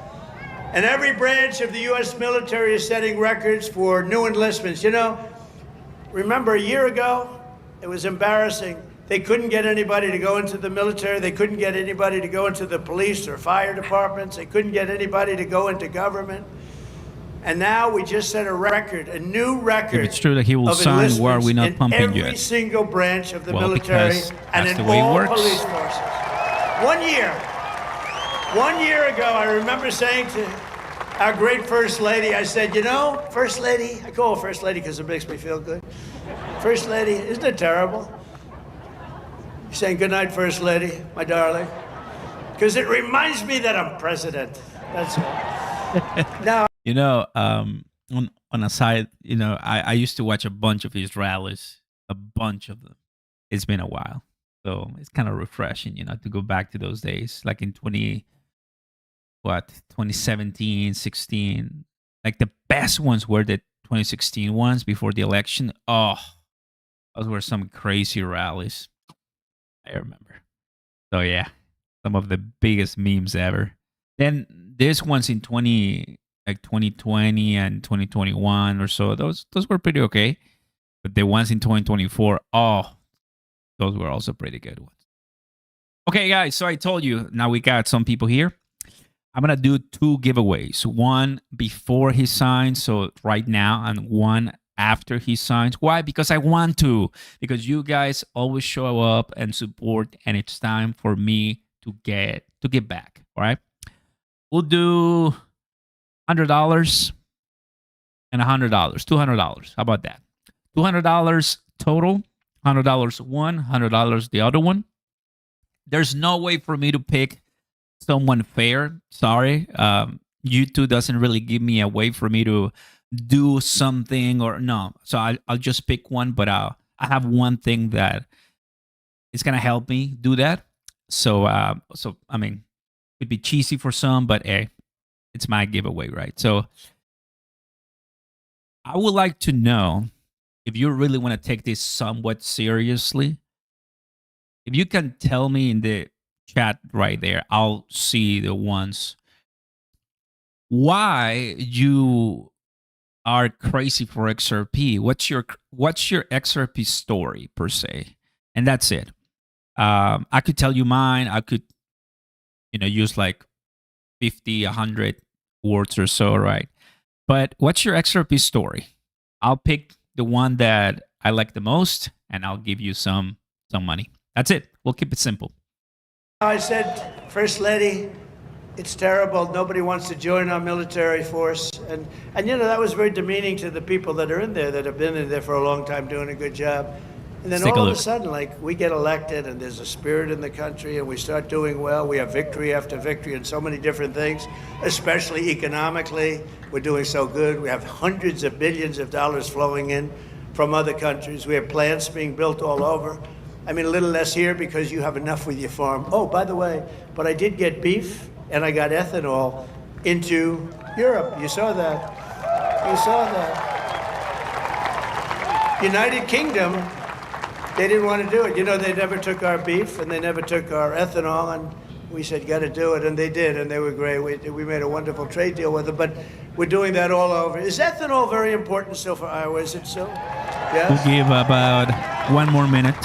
And every branch of the U.S. military is setting records for new enlistments. You know, remember a year ago, it was embarrassing. They couldn't get anybody to go into the military. They couldn't get anybody to go into the police or fire departments. They couldn't get anybody to go into government. And now we just set a record, a new record. If it's true that he will sign, why are we not pumping every yet? single branch of the military and in the way it all works. police forces. 1 year ago, I remember saying to our great First Lady, I said, you know, First Lady, I call her First Lady because it makes me feel good. First Lady, isn't it terrible? Saying good night, First Lady, my darling. Because it reminds me that I'm president. That's all. Now, You know, on a side, you know, I used to watch a bunch of his rallies, a bunch of them. It's been a while. So it's kind of refreshing, you know, to go back to those days, like in 2017, 16. Like the best ones were the 2016 ones before the election. Oh, those were some crazy rallies. I remember. So yeah, some of the biggest memes ever. Then this one's in 2020 and 2021 or so. Those were pretty okay. But the ones in 2024, oh, those were also pretty good ones. Okay, guys. So I told you, now we got some people here. I'm going to do 2 giveaways. One before he signs, so right now, and one after he signs. Why? Because I want to. Because you guys always show up and support, and it's time for me to give back. All right? We'll do $100 and $100, $200. How about that? $200 total, $100 one, $100 the other one. There's no way for me to pick someone fair. Sorry. YouTube doesn't really give me a way for me to do something or no. So I'll just pick one, but I have one thing that is going to help me do that. So I mean, it'd be cheesy for some, but hey, it's my giveaway, right? So I would like to know if you really want to take this somewhat seriously. If you can tell me in the chat right there, I'll see the ones. Why you are crazy for XRP? What's your XRP story per se? And that's it. I could tell you mine. I could, use like 50, 100 words or so, right? But what's your XRP story? I'll pick the one that I like the most, and I'll give you some money. That's it. We'll keep it simple. I said, First Lady, it's terrible. Nobody wants to join our military force. And that was very demeaning to the people that are in there, that have been in there for a long time doing a good job. And then all of a sudden, we get elected and there's a spirit in the country and we start doing well. We have victory after victory in so many different things, especially economically. We're doing so good. We have hundreds of billions of dollars flowing in from other countries. We have plants being built all over. I mean, a little less here because you have enough with your farm. Oh, by the way, but I did get beef and I got ethanol into Europe. You saw that. United Kingdom, they didn't want to do it. They never took our beef and they never took our ethanol, and we said, got to do it, and they did, and they were great. We made a wonderful trade deal with them, but we're doing that all over. Is ethanol very important still for Iowa? Is it so? Yes? We'll give about one more minute.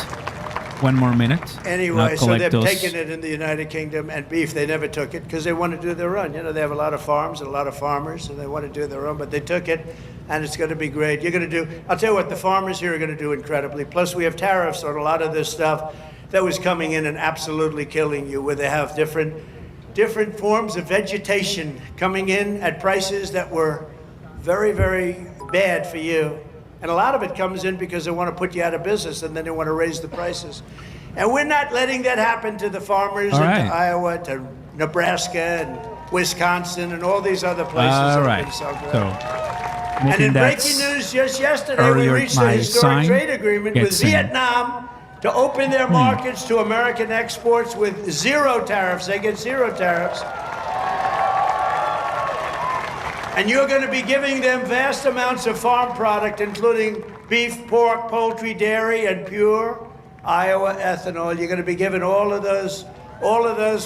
Anyway, so they've taken it in the United Kingdom, and beef, they never took it because they want to do their own. They have a lot of farms and a lot of farmers, and they want to do their own, but they took it, and it's going to be great. I'll tell you what, the farmers here are going to do incredibly. Plus, we have tariffs on a lot of this stuff that was coming in and absolutely killing you, where they have different forms of vegetation coming in at prices that were very, very bad for you. And a lot of it comes in because they want to put you out of business, and then they want to raise the prices. And we're not letting that happen to the farmers to Iowa, to Nebraska, and Wisconsin, and all these other places that have been so great. And in breaking news just yesterday, we reached a historic trade agreement with Vietnam to open their markets to American exports with zero tariffs. They get zero tariffs. And you're going to be giving them vast amounts of farm product, including beef, pork, poultry, dairy, and pure Iowa ethanol. You're going to be given all of those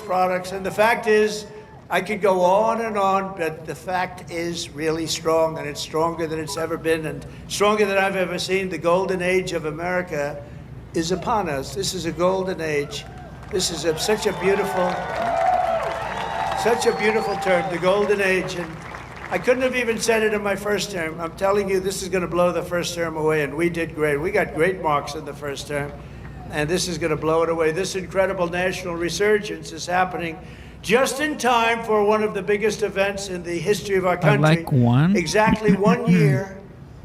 products. And the fact is, I could go on and on, but the fact is really strong, and it's stronger than it's ever been, and stronger than I've ever seen. The golden age of America is upon us. This is a golden age. This is such a beautiful term, the golden age. And I couldn't have even said it in my first term. I'm telling you, this is going to blow the first term away, and we did great. We got great marks in the first term, and this is going to blow it away. This incredible national resurgence is happening just in time for one of the biggest events in the history of our country. Like one. Exactly 1 year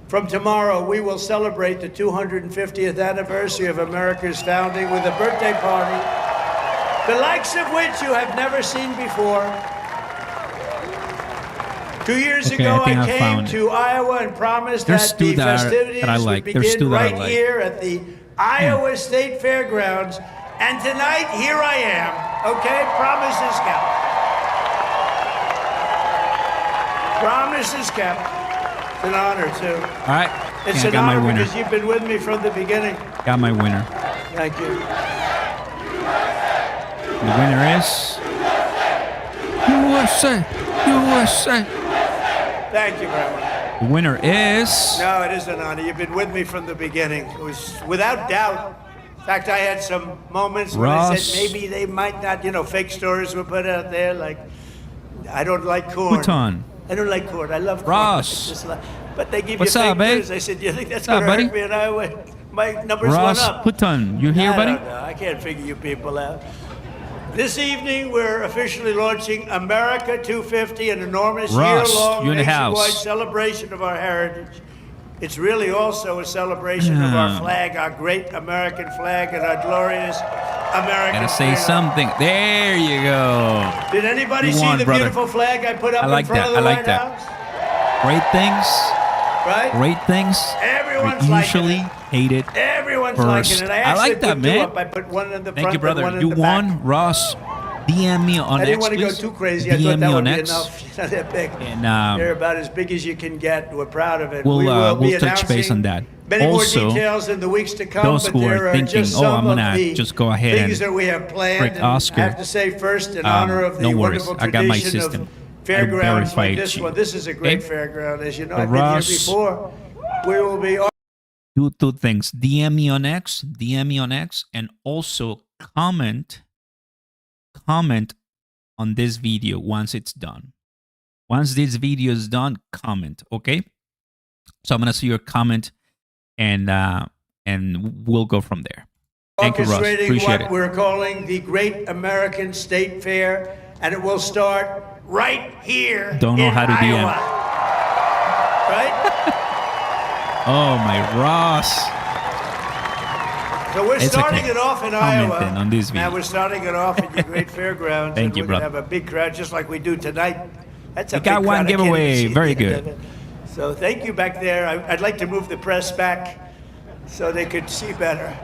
from tomorrow, we will celebrate the 250th anniversary of America's founding with a birthday party, the likes of which you have never seen before. 2 years ago, I came to Iowa and promised that the festivities would begin right here at the Iowa State Fairgrounds. And tonight, here I am. Okay, promises kept. Promises kept. It's an honor, too. All right. It's an honor because you've been with me from the beginning. Got my winner. Thank you. The winner is USA. USA. Thank you very much. The winner is... No, it is an honor. You've been with me from the beginning. It was without doubt. In fact, I had some moments when I said maybe they might not, fake stories were put out there, like, I don't like corn. Bhutan. I don't like corn. I love corn. Ross. But they give What's you fake up, babe? news. I said, do you think that's going to hurt me? And I went, my numbers Ross went up. Bhutan. You here, buddy? I can't figure you people out. This evening, we're officially launching America 250, an enormous year-long nationwide celebration of our heritage. It's really also a celebration of our flag, our great American flag, and our glorious American Gotta say something. There you go. Did anybody see the beautiful flag I put up in front of the White House? Great things. Right? Great things. Everyone's usually liking it. hated. Everyone's first. liking it. I like that, man. I put one in the front. Thank you, brother. And one You in the won, back. Ross. DM me on X, I didn't want to go please. too crazy. DM I thought that me would on be X. enough. Not that big. And, they're about as big as you can get. We're proud of it. We'll touch base on that. Many also, more details in the weeks to come. Those but who there are thinking, just some I'm gonna just go ahead things and that we have planned. And Oscar. I have to say first, in honor of the no worries. wonderful I got my tradition system. of fairgrounds like verified this you. one. This is a great Okay? fairground, as you know. The I've been here Ross- before. We will be. do two things. DM me on X, and also comment on this video once it's done. Once this video is done, comment, okay? So I'm gonna see your comment, and we'll go from there. Thank you, Ross. Appreciate what it. we're calling the Great American State Fair, and it will start right here Don't know in how to DM. Iowa. Right? Oh my Ross. So we're It's starting okay. it off in Commenting Iowa. on this video. Now we're starting it off at your great fairgrounds. Thank and you, we're gonna brother. have a big crowd, just like we do tonight. That's a We got big one crowd. I can't giveaway. even see Very the end good. of it. So thank you back there. I'd like to move the press back so they could see better.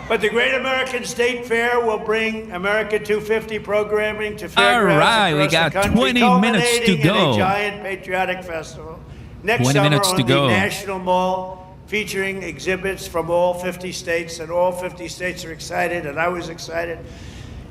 But the Great American State Fair will bring America 250 programming to fairgrounds All right, we across got the country, 20 minutes to culminating in go. a giant patriotic festival. Next 20 summer minutes on to the go. National Mall, featuring exhibits from all 50 states, and all 50 states are excited, and I was excited.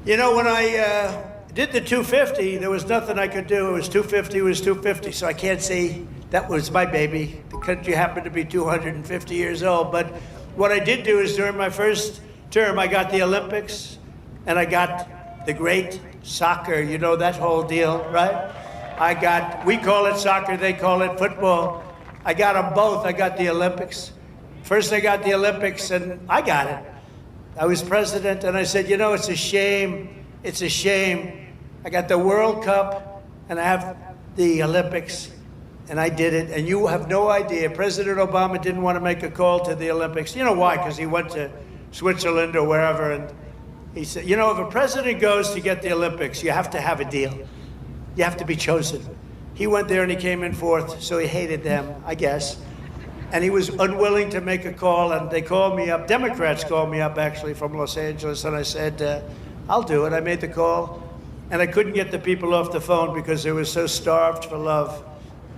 You know, when I did the 250, there was nothing I could do. It was 250, it was 250, so I can't say that was my baby. The country happened to be 250 years old, but what I did do is during my first term, I got the Olympics, and I got the great soccer, you know, that whole deal, right? We call it soccer, they call it football. I got them both. I got the Olympics. First I got the Olympics, and I got it. I was president, and I said, you know, it's a shame. It's a shame. I got the World Cup, and I have the Olympics, and I did it. And you have no idea. President Obama didn't want to make a call to the Olympics. You know why? Because he went to Switzerland or wherever, and he said, you know, if a president goes to get the Olympics, you have to have a deal. You have to be chosen. He went there and he came in fourth, so he hated them, I guess. And he was unwilling to make a call, and they called me up. Democrats called me up, actually, from Los Angeles, and I said, I'll do it. I made the call, and I couldn't get the people off the phone because they were so starved for love.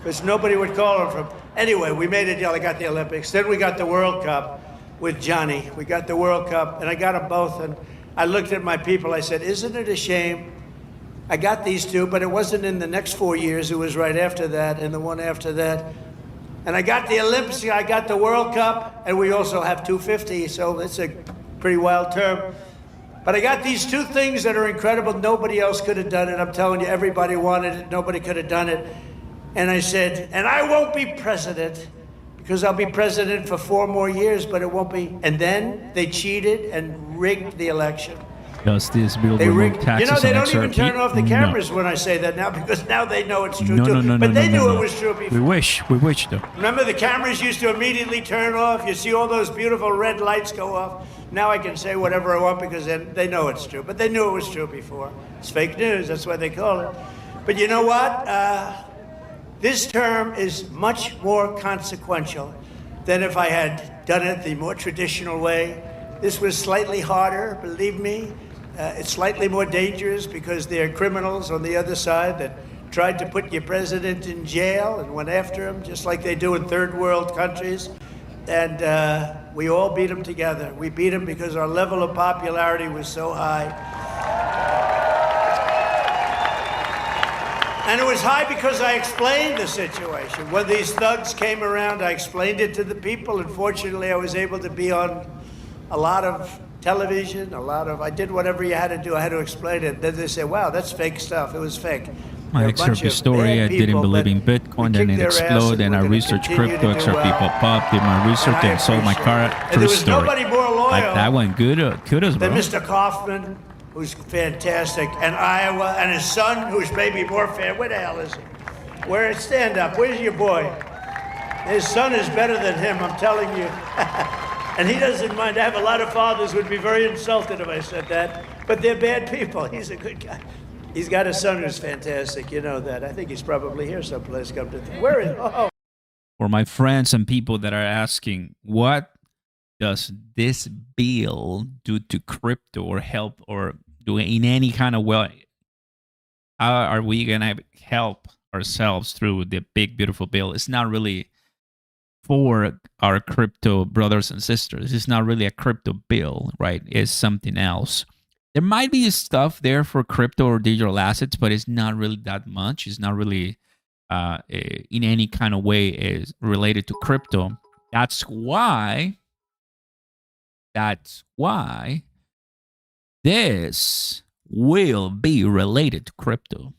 because nobody would call him from. Anyway, we made a deal. I got the Olympics. Then we got the World Cup with Johnny. We got the World Cup, and I got them both. And I looked at my people. I said, isn't it a shame? I got these two, but it wasn't in the next 4 years. It was right after that and the one after that. And I got the Olympics, I got the World Cup, and we also have 250, so it's a pretty wild term. But I got these two things that are incredible. Nobody else could have done it. I'm telling you, everybody wanted it. Nobody could have done it. And I said, and I won't be president, because I'll be president for 4 more years, but it won't be. And then they cheated and rigged the election. Does this bill They remove rigged. taxes You know, they on don't even XRP? turn off the cameras No. when I say that now, because now they know it's true No, too. no, no, but no, they no, knew no. it was true before. We wish though. Remember, the cameras used to immediately turn off. You see all those beautiful red lights go off. Now I can say whatever I want because they know it's true. But they knew it was true before. It's fake news. That's what they call it. But you know what? This term is much more consequential than if I had done it the more traditional way. This was slightly harder, believe me. It's slightly more dangerous because there are criminals on the other side that tried to put your president in jail and went after him, just like they do in third world countries. And we all beat him together. We beat him because our level of popularity was so high. And it was high because I explained the situation. When these thugs came around, I explained it to the people. And fortunately, I was able to be on a lot of television, I did whatever you had to do. I had to explain it. Then they say, wow, that's fake stuff. It was fake. My XRP story, I didn't believe in Bitcoin, then it exploded, and I researched crypto, XRP pop up, did my research, and sold my car. True story. Nobody more loyal Like that one, good, kudos, bro. than Mr. Kaufman, who's fantastic, and Iowa, and his son, who's maybe more fair. Where the hell is he? Stand up. Where's your boy? His son is better than him, I'm telling you. And he doesn't mind. I have a lot of fathers who would be very insulted if I said that, but they're bad people. He's a good guy. He's got a son who's fantastic. You know that. I think he's probably here someplace. Come to think. Where is? Oh. For my friends and people that are asking, what does this bill do to crypto or help or do in any kind of way? How are we gonna help ourselves through the big beautiful bill? It's not really for our crypto brothers and sisters. It's not really a crypto bill, right? It's something else. There might be stuff there for crypto or digital assets, but it's not really that much. It's not really in any kind of way is related to crypto. That's why this will be related to crypto.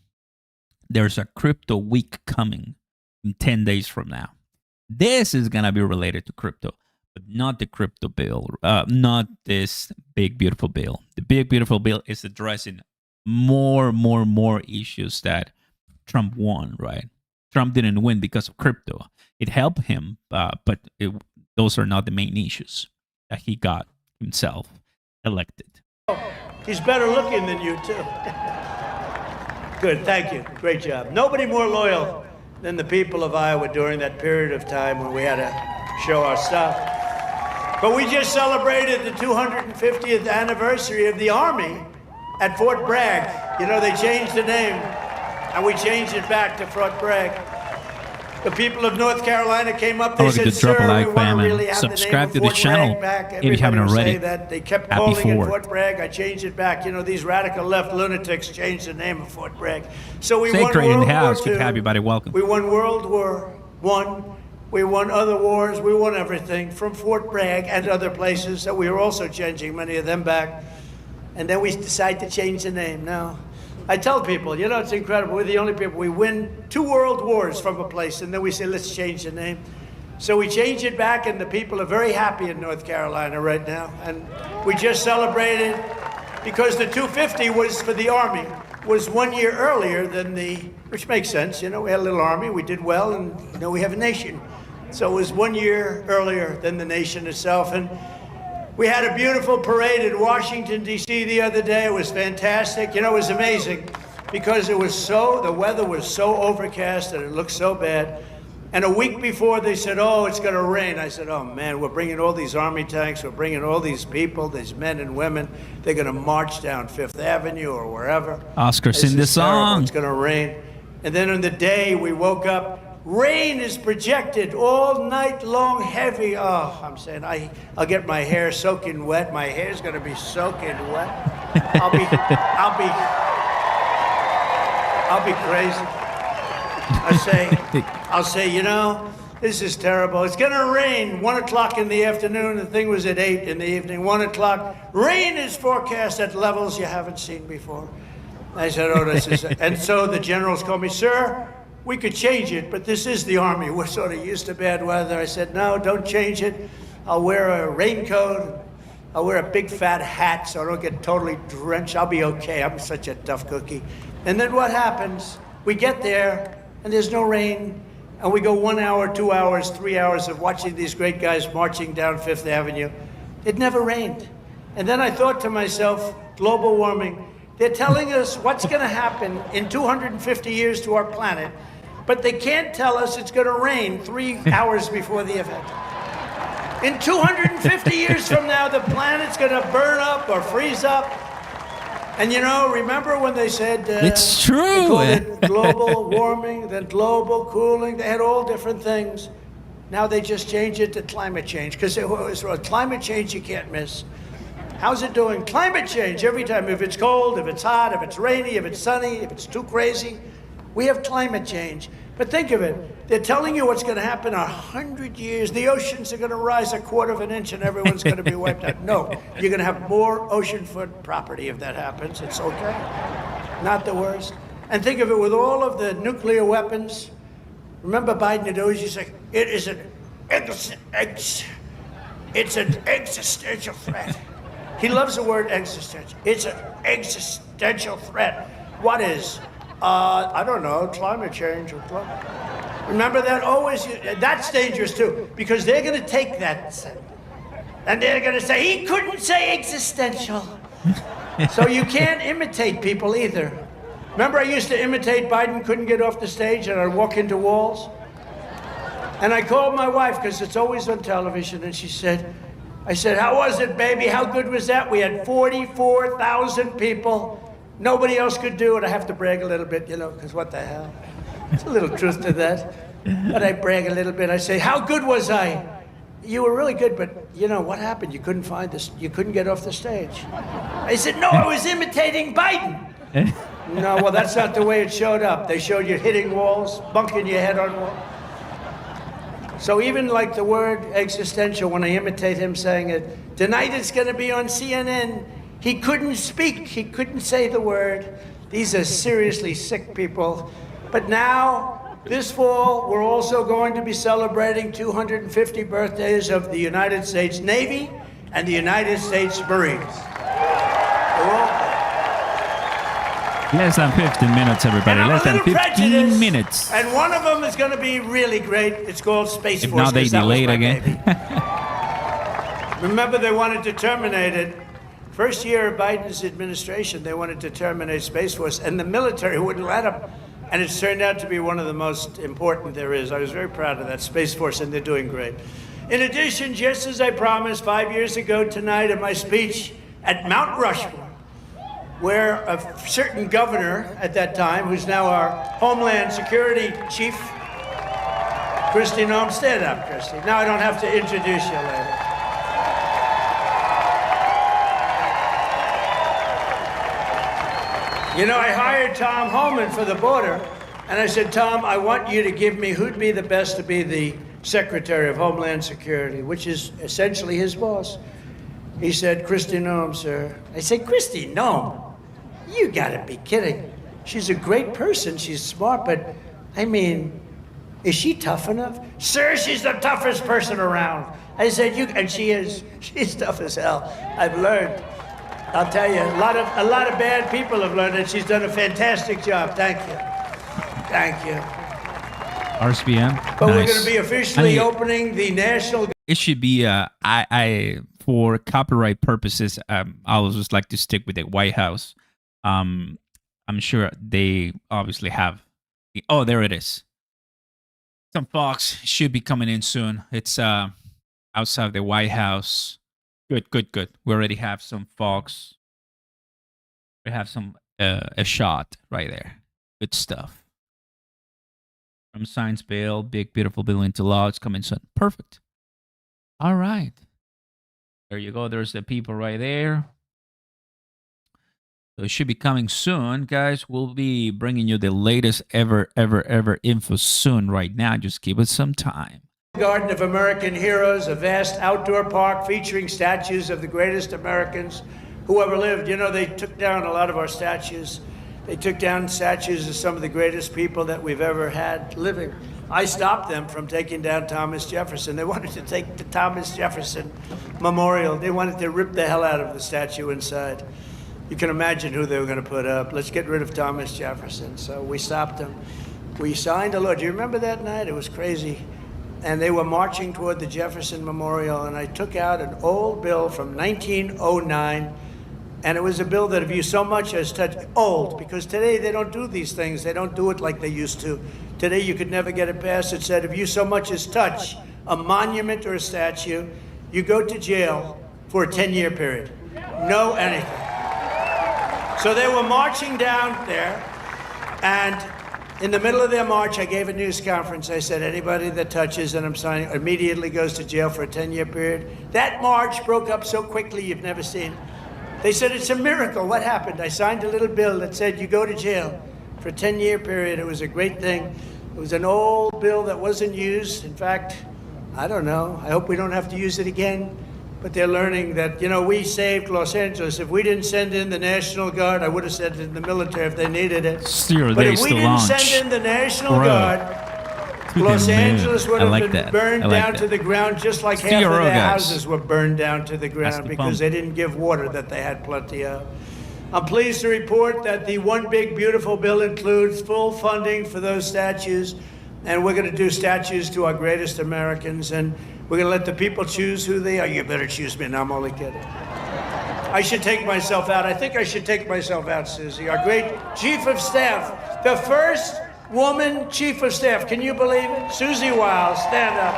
There's a crypto week coming in 10 days from now. This is going to be related to crypto, but not the crypto bill, not this big, beautiful bill. The big, beautiful bill is addressing more issues that Trump won, right? Trump didn't win because of crypto. It helped him, but those are not the main issues that he got himself elected. He's better looking than you, too. Good, thank you. Great job. Nobody more loyal than the people of Iowa during that period of time when we had to show our stuff. But we just celebrated the 250th anniversary of the Army at Fort Bragg. You know, they changed the name, and we changed it back to Fort Bragg. The people of North Carolina came up, they said, sir, we want to really have the name subscribe of to the Fort channel Bragg back. if you haven't Everybody would already. say that. They kept Happy calling it Fort. Fort Bragg. I changed it back. You know, these radical left lunatics changed the name of Fort Bragg. So we won Sacred in World the house. War Good II. to have everybody. Welcome. We won World War I. We won other wars. We won everything from Fort Bragg and other places. So we were also changing many of them back. And then we decided to change the name. Now, I tell people, you know, it's incredible. We're the only people. We win 2 world wars from a place, and then we say, let's change the name. So we changed it back, and the people are very happy in North Carolina right now. And we just celebrated, because the 250 was for the Army, was 1 year earlier than which makes sense. You know, we had a little army, we did well, and you know, we have a nation. So it was 1 year earlier than the nation itself. And we had a beautiful parade in Washington, D.C. the other day. It was fantastic. You know, it was amazing because the weather was so overcast and it looked so bad. And a week before they said, oh, it's going to rain. I said, oh man, we're bringing all these Army tanks. We're bringing all these people, these men and women. They're going to march down Fifth Avenue or wherever. Oscar, sing the song. It's going to rain. And then on the day we woke up, Rain is projected all night long, heavy. Oh, I'm saying I'll get my hair soaking wet. My hair's gonna be soaking wet. I'll be crazy. I'll say, you know, this is terrible. It's gonna rain 1 o'clock in the afternoon. The thing was at 8 in the evening. 1 o'clock. Rain is forecast at levels you haven't seen before. I said, oh, this is it. And so the generals called me, sir, we could change it, but this is the Army. We're sort of used to bad weather. I said, no, don't change it. I'll wear a raincoat. I'll wear a big fat hat so I don't get totally drenched. I'll be okay. I'm such a tough cookie. And then what happens? We get there, and there's no rain, and we go 1 hour, 2 hours, 3 hours of watching these great guys marching down Fifth Avenue. It never rained. And then I thought to myself, global warming, they're telling us what's going to happen in 250 years to our planet, but they can't tell us it's going to rain 3 hours before the event. In 250 years from now, the planet's going to burn up or freeze up. And you know, remember when they said it's true. They called it global warming, then global cooling. They had all different things. Now they just changed it to climate change because it was climate change you can't miss. How's it doing? Climate change every time. If it's cold, if it's hot, if it's rainy, if it's sunny, if it's too crazy, we have climate change. But think of it. They're telling you what's going to happen in 100 years. The oceans are going to rise 1/4 inch and everyone's going to be wiped out. No, you're going to have more oceanfront property if that happens. It's okay. Not the worst. And think of it with all of the nuclear weapons. Remember Biden had always used to say, it is it's an existential threat. He loves the word existential. It's an existential threat. What is? I don't know, climate change. Remember that? Always, that's dangerous too, because they're going to take that and they're going to say, he couldn't say existential. So you can't imitate people either. Remember I used to imitate Biden, couldn't get off the stage, and I'd walk into walls? And I called my wife, because it's always on television, and I said, how was it, baby? How good was that? We had 44,000 people. Nobody else could do it. I have to brag a little bit, you know, because what the hell? There's a little truth to that. But I brag a little bit. I say, how good was I? You were really good, but you know, what happened? You couldn't find this. You couldn't get off the stage. I said, no, I was imitating Biden. No, well, that's not the way it showed up. They showed you hitting walls, bunking your head on walls. So even like the word existential, when I imitate him saying it, tonight it's going to be on CNN. He couldn't speak. He couldn't say the word. These are seriously sick people. But now, this fall, we're also going to be celebrating 250 birthdays of the United States Navy and the United States Marines. Less than 15 minutes, everybody. Less than 15 minutes. And one of them is going to be really great. It's called Space Force. Now they delayed again. Remember, they wanted to terminate it. First year of Biden's administration, they wanted to terminate Space Force, and the military wouldn't let them. And it's turned out to be one of the most important there is. I was very proud of that Space Force, and they're doing great. In addition, just as I promised 5 years ago tonight in my speech at Mount Rushmore, where a certain governor at that time, who's now our Homeland Security Chief, Kristi Noem, stand up, Kristi. Now I don't have to introduce you later. You know, I hired Tom Homan for the border, and I said, Tom, I want you to give me who'd be the best to be the Secretary of Homeland Security, which is essentially his boss. He said, Kristi Noem, sir. I said, Kristi Noem? You gotta be kidding. She's a great person, she's smart, but I mean, is she tough enough? Sir, she's the toughest person around. I said, and she is. She's tough as hell. I've learned. I'll tell you, a lot of bad people have learned it. She's done a fantastic job. Thank you. Thank you. RSBM. But nice. We're going to be officially opening the national. It should be I for copyright purposes. I always just like to stick with the White House. I'm sure they obviously have. Oh, there it is. Some Fox should be coming in soon. It's outside the White House. Good. We already have some Fox. We have some a shot right there. Good stuff. from Science Bill, big, beautiful bill into law. It's coming soon. Perfect. All right. There you go. There's the people right there. So it should be coming soon, guys. We'll be bringing you the latest ever info soon right now. Just give us some time. Garden of American Heroes, a vast outdoor park featuring statues of the greatest Americans who ever lived. You know, they took down a lot of our statues. They took down statues of some of the greatest people that we've ever had living. I stopped them from taking down Thomas Jefferson. They wanted to take the Thomas Jefferson Memorial. They wanted to rip the hell out of the statue inside. You can imagine who they were going to put up. Let's get rid of Thomas Jefferson. So we stopped them. We signed a law. Do you remember that night? It was crazy. And they were marching toward the Jefferson Memorial, and I took out an old bill from 1909, and it was a bill that if you so much as touch, old, because today they don't do these things. They don't do it like they used to. Today you could never get it passed. It said if you so much as touch a monument or a statue, you go to jail for a 10-year period. No anything. So they were marching down there, and in the middle of their march, I gave a news conference. I said, anybody that touches, and I'm signing, immediately goes to jail for a 10-year period. That march broke up so quickly you've never seen. They said, it's a miracle. What happened? I signed a little bill that said you go to jail for a 10-year period. It was a great thing. It was an old bill that wasn't used. In fact, I don't know. I hope we don't have to use it again. But they're learning that, you know, we saved Los Angeles. If we didn't send in the National Guard, I would have sent it in the military if they needed it. But if we didn't send in the National Guard, Los Angeles would have been burned down to the ground, just like half of their houses were burned down to the ground because they didn't give water that they had plenty of. I'm pleased to report that the One Big Beautiful Bill includes full funding for those statues, and we're going to do statues to our greatest Americans, and we're going to let the people choose who they are. You better choose me. No, I'm only kidding. I should take myself out. I think I should take myself out, Susie. Our great chief of staff, the first woman chief of staff. Can you believe it? Susie Wiles, stand up.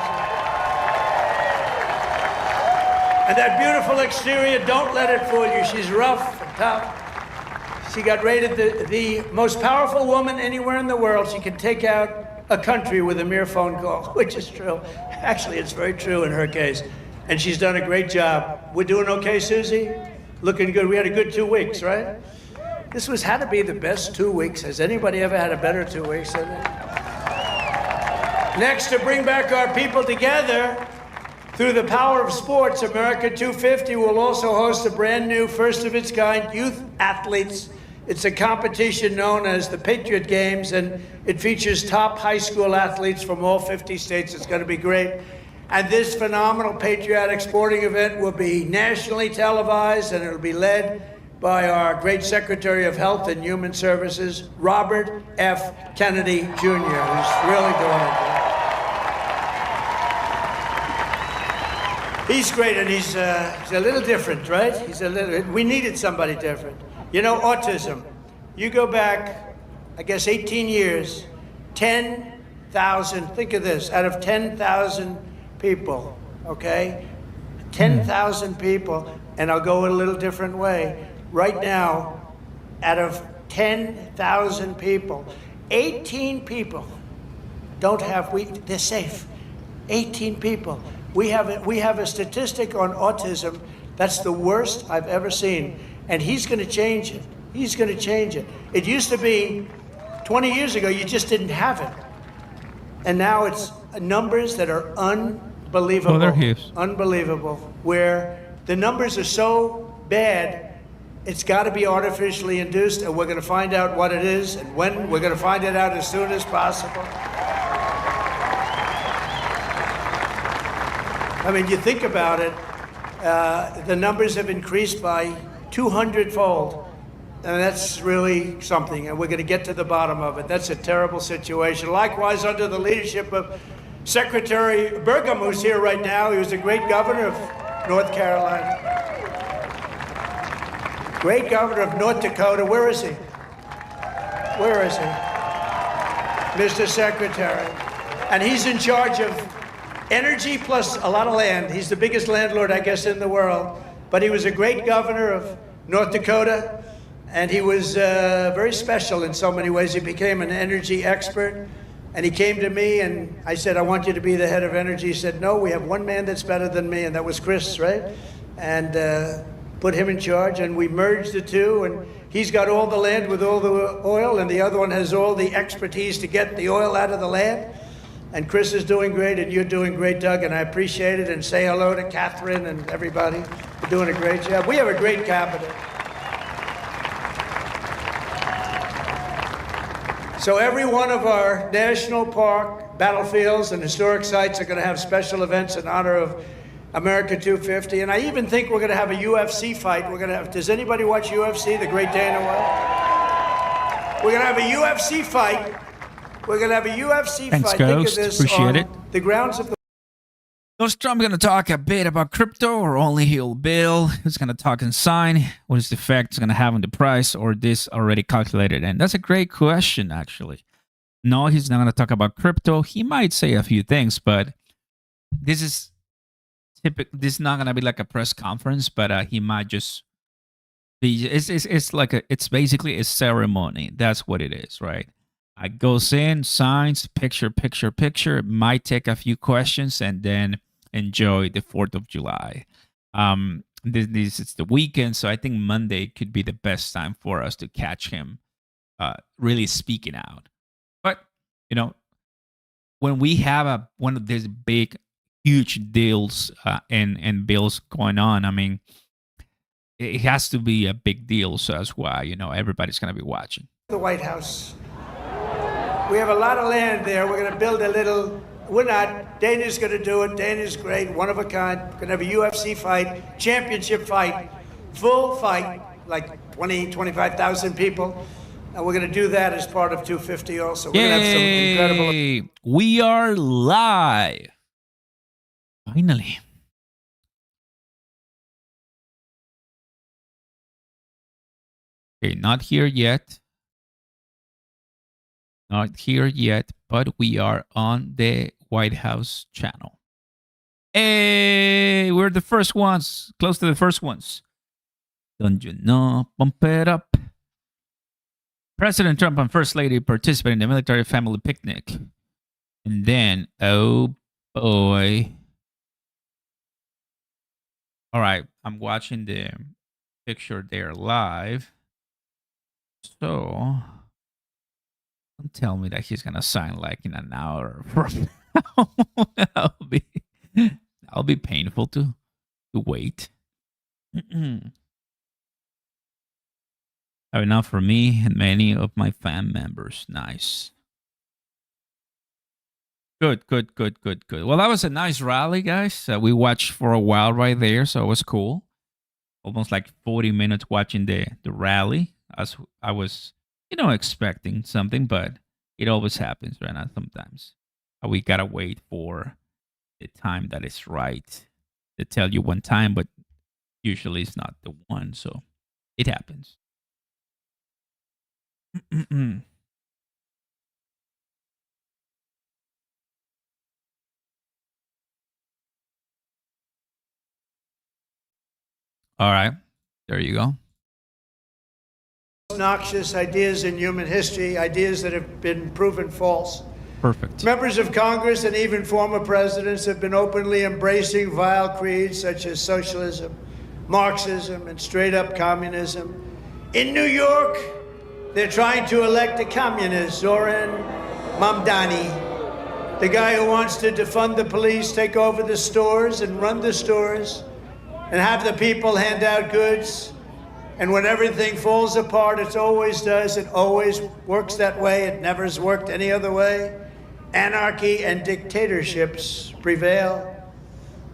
And that beautiful exterior, don't let it fool you. She's rough and tough. She got rated the most powerful woman anywhere in the world. She can take out a country with a mere phone call, which is true. Actually, it's very true in her case. And she's done a great job. We're doing okay, Susie? Looking good. We had a good 2 weeks, right? This had to be the best 2 weeks. Has anybody ever had a better 2 weeks than this? Next, to bring back our people together, through the power of sports, America 250 will also host a brand new, first of its kind, youth athletes. It's a competition known as the Patriot Games, and it features top high school athletes from all 50 states. It's going to be great. And this phenomenal patriotic sporting event will be nationally televised, and it'll be led by our great Secretary of Health and Human Services, Robert F. Kennedy, Jr., who's really doing it. He's great, and he's a little different, right? We needed somebody different. You know, autism. You go back, I guess, 18 years, 10,000, think of this, out of 10,000 people, okay? 10,000 people, and I'll go a little different way. Right now, out of 10,000 people, 18 people don't have, they're safe. 18 people. We have a statistic on autism that's the worst I've ever seen. And he's going to change it. He's going to change it. It used to be 20 years ago, you just didn't have it. And now it's numbers that are unbelievable. Oh, there he is. Unbelievable. Where the numbers are so bad, it's got to be artificially induced, and we're going to find out what it is and when. We're going to find it out as soon as possible. I mean, you think about it, the numbers have increased by 200-fold, and that's really something, and we're going to get to the bottom of it. That's a terrible situation. Likewise, under the leadership of Secretary Burgum, who's here right now, he was a great governor of North Carolina. Great governor of North Dakota. Where is he? Where is he? Mr. Secretary. And he's in charge of energy plus a lot of land. He's the biggest landlord, I guess, in the world. But he was a great governor of North Dakota, and he was very special in so many ways. He became an energy expert, And he came to me and I said, I want you to be the head of energy. He said, no, we have one man that's better than me, and that was Chris, right? And put him in charge, and we merged the two, and he's got all the land with all the oil, and the other one has all the expertise to get the oil out of the land. And Chris is doing great, and you're doing great, Doug, and I appreciate it. And say hello to Catherine and everybody. You're doing a great job. We have a great cabinet. So every one of our national park, battlefields, and historic sites are going to have special events in honor of America 250. And I even think we're going to have a UFC fight. We're going to have, does anybody watch UFC, the Great Dana White? We're going to have a UFC fight. We're going to have a UFC Thanks, fight. Ghost. Think of this Appreciate on it. the grounds of the... Is Trump going to talk a bit about crypto, or only he'll bill? Who's going to talk and sign? What is the effect it's going to have on the price, or this already calculated? And that's a great question, actually. No, he's not going to talk about crypto. He might say a few things, but this is this is not going to be like a press conference, but he might just be. It's like it's basically a ceremony. That's what it is, right? Goes in, signs, picture. Might take a few questions, and then enjoy the 4th of July. This is the weekend, so I think Monday could be the best time for us to catch him really speaking out. But when we have one of these big, huge deals and bills going on, I mean, it has to be a big deal. So that's why everybody's going to be watching. The White House. We have a lot of land there. We're going to build a little. We're not. Dana's going to do it. Dana's great, one of a kind. We're going to have a UFC fight, championship fight, full fight, like 20, 25,000 people. And we're going to do that as part of 250 also. We're going to have some incredible... We are live. Finally. Okay, not here yet. Not here yet, but we are on the White House channel. Hey, we're the first ones, close to the first ones. Don't you know? Pump it up. President Trump and First Lady participate in the military family picnic. And then, oh boy. All right, I'm watching the picture there live. So... don't tell me that he's gonna sign like in an hour from now. That'll be painful to wait. Have enough for me and many of my fam members. Nice. Good. Well, that was a nice rally, guys. We watched for a while right there, so it was cool. Almost like 40 minutes watching the rally. As I was expecting something, but it always happens, right? Now, sometimes we gotta wait for the time that is right. They tell you one time, but usually it's not the one, so it happens. All right, there you go. Noxious ideas in human history, ideas that have been proven false. Perfect. Members of Congress and even former presidents have been openly embracing vile creeds such as socialism, Marxism, and straight-up communism. In New York, they're trying to elect a communist, Zoran Mamdani, the guy who wants to defund the police, take over the stores and run the stores, and have the people hand out goods. And when everything falls apart, it always does. It always works that way. It never has worked any other way. Anarchy and dictatorships prevail.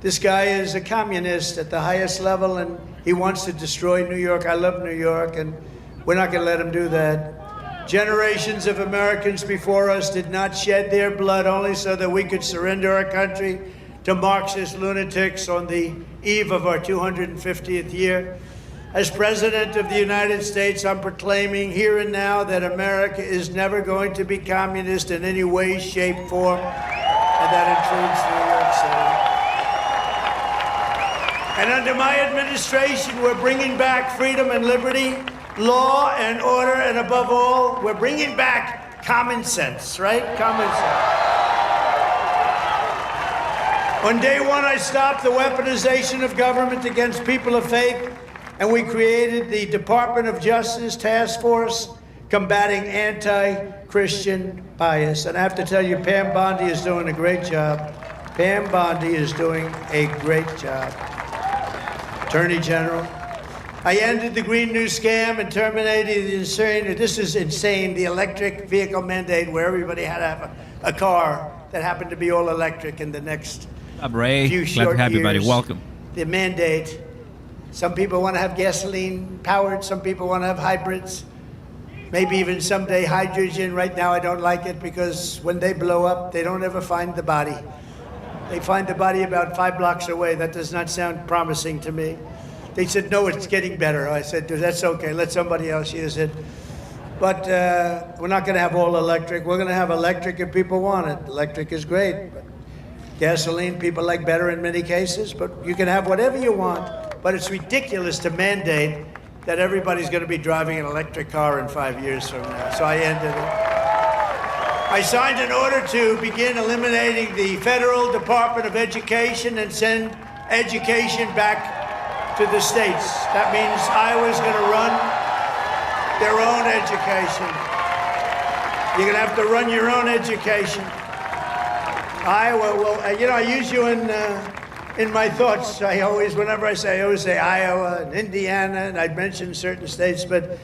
This guy is a communist at the highest level, and he wants to destroy New York. I love New York, and we're not going to let him do that. Generations of Americans before us did not shed their blood only so that we could surrender our country to Marxist lunatics on the eve of our 250th year. As President of the United States, I'm proclaiming here and now that America is never going to be communist in any way, shape, form, and that includes New York City. And under my administration, we're bringing back freedom and liberty, law and order, and above all, we're bringing back Common sense, right? Common sense. On day one, I stopped the weaponization of government against people of faith, and we created the Department of Justice Task Force combating anti-Christian bias. And I have to tell you, Pam Bondi is doing a great job. Pam Bondi is doing a great job. Attorney General. I ended the Green New Scam and terminated the insane, this is insane, the electric vehicle mandate where everybody had to have a car that happened to be all electric in the next Ray, few glad short to have you, buddy. years. Welcome. The mandate. Some people want to have gasoline powered. Some people want to have hybrids. Maybe even someday hydrogen. Right now I don't like it because when they blow up, they don't ever find the body. They find the body about 5 blocks away. That does not sound promising to me. They said, no, it's getting better. I said, that's okay. Let somebody else use it. But we're not going to have all electric. We're going to have electric if people want it. Electric is great. But gasoline, people like better in many cases, but you can have whatever you want. But it's ridiculous to mandate that everybody's going to be driving an electric car in 5 years from now. So I ended it. I signed an order to begin eliminating the Federal Department of Education and send education back to the states. That means Iowa's going to run their own education. You're going to have to run your own education. Iowa, well, you know, I use you in my thoughts. Whenever I always say Iowa and Indiana, and I'd mention certain states, but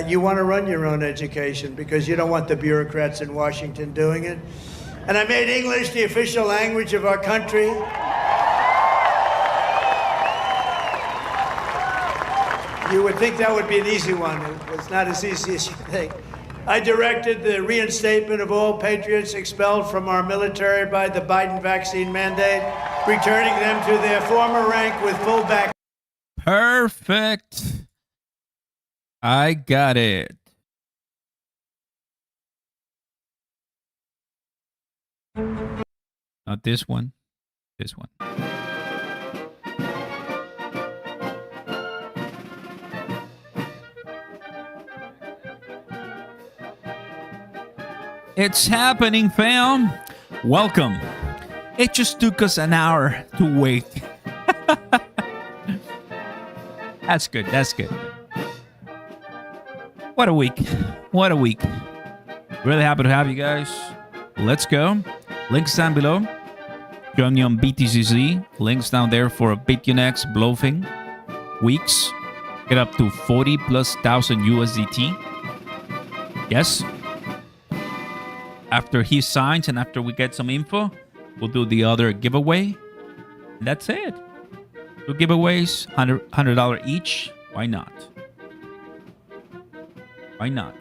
you want to run your own education because you don't want the bureaucrats in Washington doing it. And I made English the official language of our country. You would think that would be an easy one. It's not as easy as you think. I directed the reinstatement of all patriots expelled from our military by the Biden vaccine mandate, returning them to their former rank with full back. Perfect. I got it. Not this one. This one. It's happening, fam. Welcome. It just took us an hour to wait. That's good. That's good. What a week. What a week. Really happy to have you guys. Let's go. Links down below. Join me on BTCC. Links down there for a Bitunix bluffing weeks. Get up to 40,000+ USDT. Yes. After he signs and after we get some info, we'll do the other giveaway. That's it. 2 giveaways, $100 each. Why not? Why not?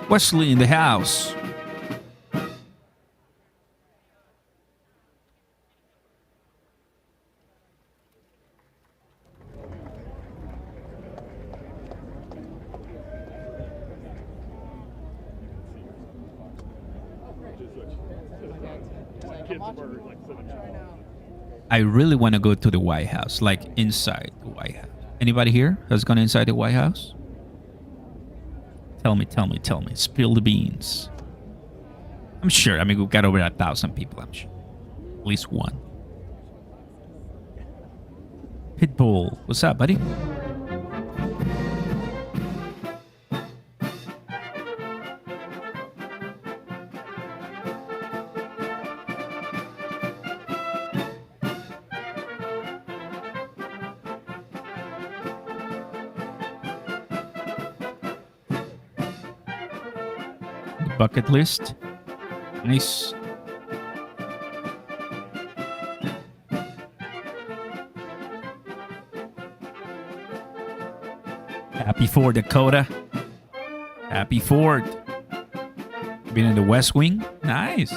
Wesley in the house. I really want to go to the White House, like inside the White House. Anybody here has gone inside the White House? Tell me. Spill the beans. I'm sure. I mean, we've got over 1,000 people, I'm sure. At least one. Pitbull, what's up, buddy? Bucket list. Nice. Happy for Dakota. Happy Ford. Been in the West Wing. Nice.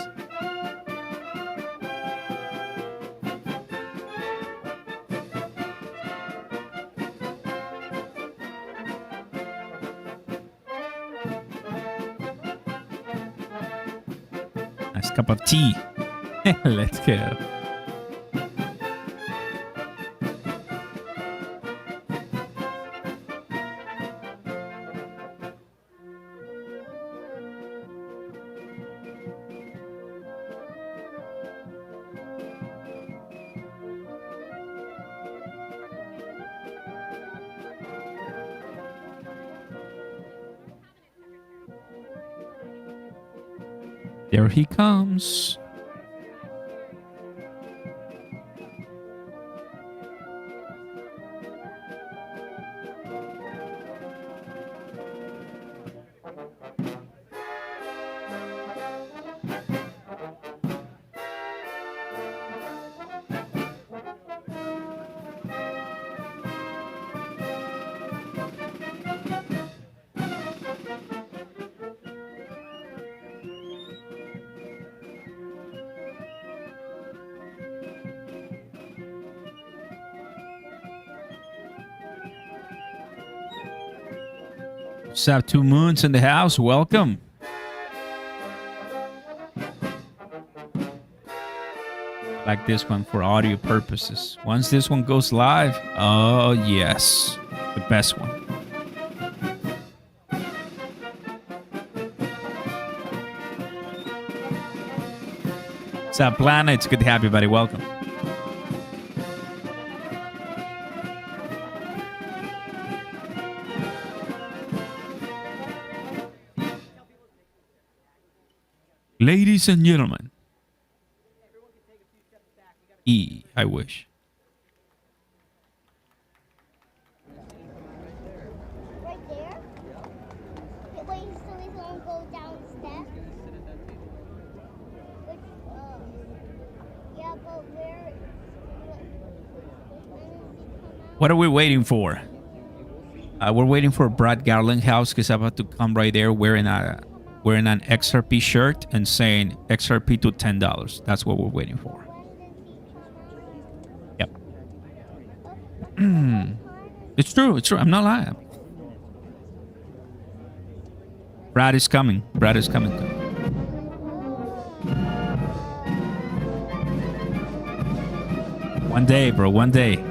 nice cup of tea. Let's go. There he comes. Just have 2 moons in the house. Welcome. Like this one for audio purposes. Once this one goes live, oh yes, the best one. What's up, Planet? It's good to have you, buddy. Welcome. Ladies and gentlemen. I wish. Right there? Wait, so he's gonna go down steps? Which, yeah, but where? What are we waiting for? We're waiting for Brad Garland house because I'm about to come right there wearing an XRP shirt and saying XRP to $10. That's what we're waiting for. Yep. It's true. It's true. I'm not lying. Brad is coming. Brad is coming. One day, bro. One day.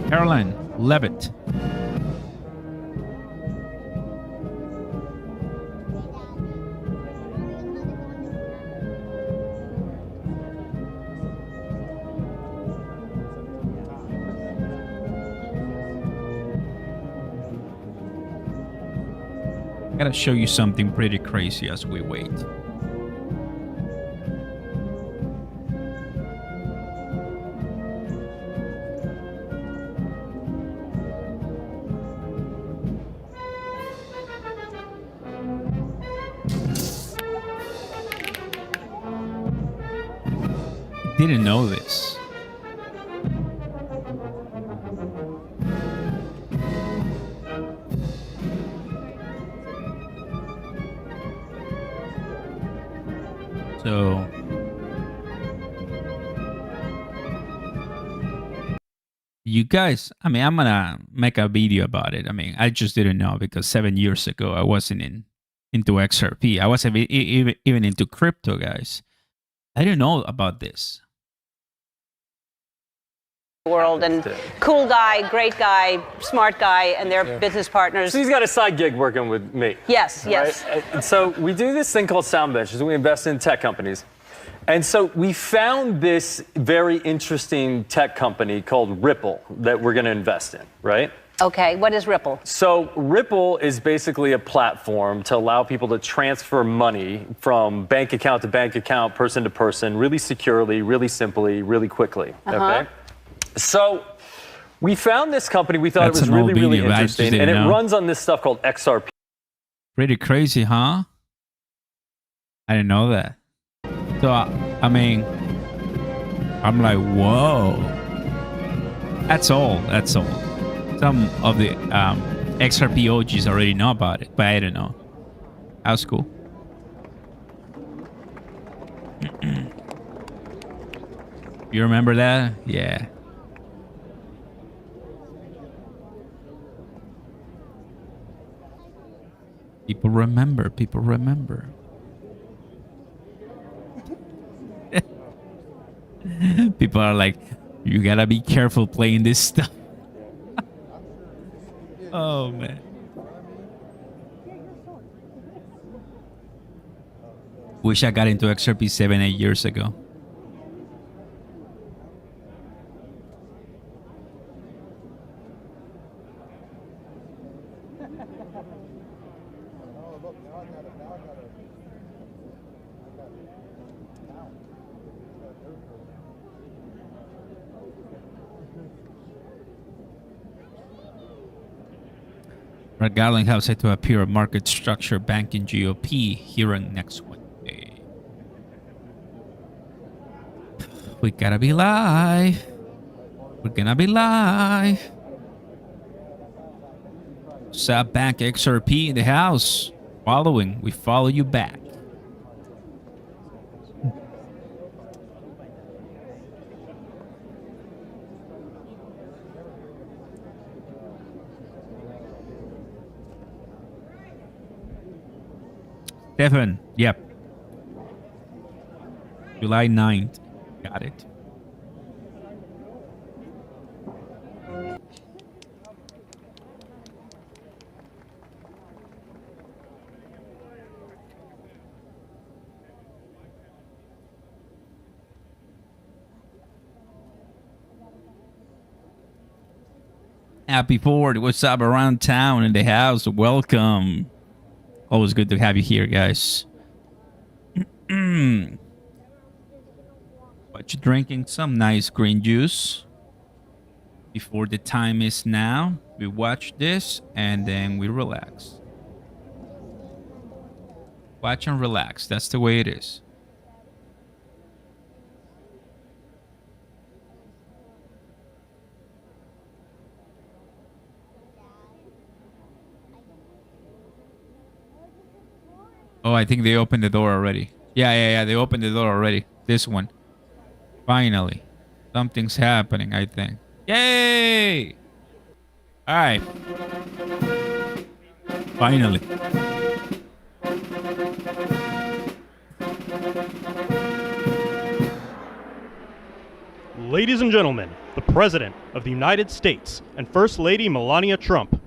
Caroline Levitt. I gotta show you something pretty crazy as we wait. Didn't know this. So you guys, I mean, I'm gonna make a video about it. I mean, I just didn't know because 7 years ago I wasn't into XRP. I wasn't even into crypto, guys. I didn't know about this. World and cool guy, great guy, smart guy, and their business partners. So he's got a side gig working with me. Yes, right? yes. And so we do this thing called sound benches. We invest in tech companies. And so we found this very interesting tech company called Ripple that we're going to invest in, right? Okay, what is Ripple? So Ripple is basically a platform to allow people to transfer money from bank account to bank account, person to person, really securely, really simply, really quickly. Okay. So we found this company. We thought That's it was an really, old really video, I just interesting, and didn't it know. runs on this stuff called XRP. Pretty crazy, huh? I didn't know that. So, I mean, I'm like, whoa. That's all. That's all. Some of the XRP OGs already know about it, but I didn't know. That was cool. You remember that? Yeah. People remember. People remember. People are like, you gotta be careful playing this stuff. Oh, man. Wish I got into XRP 7-8 years ago. Brad Garling has set to appear at Market Structure Banking GOP hearing next Wednesday. We gotta be live. We're gonna be live. Sab Bank XRP in the house. Following, we follow you back. Stefan, yep. July 9th. Got it. Happy Ford, what's up around town in the house? Welcome. Always good to have you here, guys. What you drinking? Some nice green juice. Before the time is now, we watch this and then we relax. Watch and relax. That's the way it is. Oh, I think they opened the door already. Yeah. They opened the door already. This one. Finally. Something's happening, I think. Yay! All right. Finally. Ladies and gentlemen, the President of the United States and First Lady Melania Trump.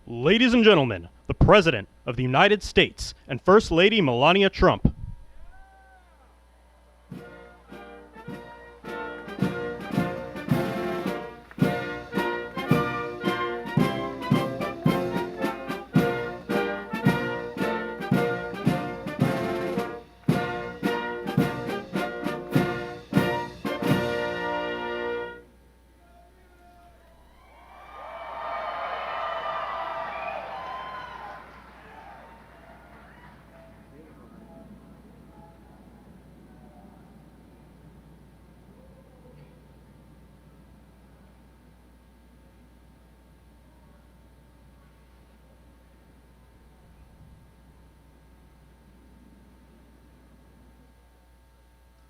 Ladies and gentlemen, the President of the United States and First Lady Melania Trump.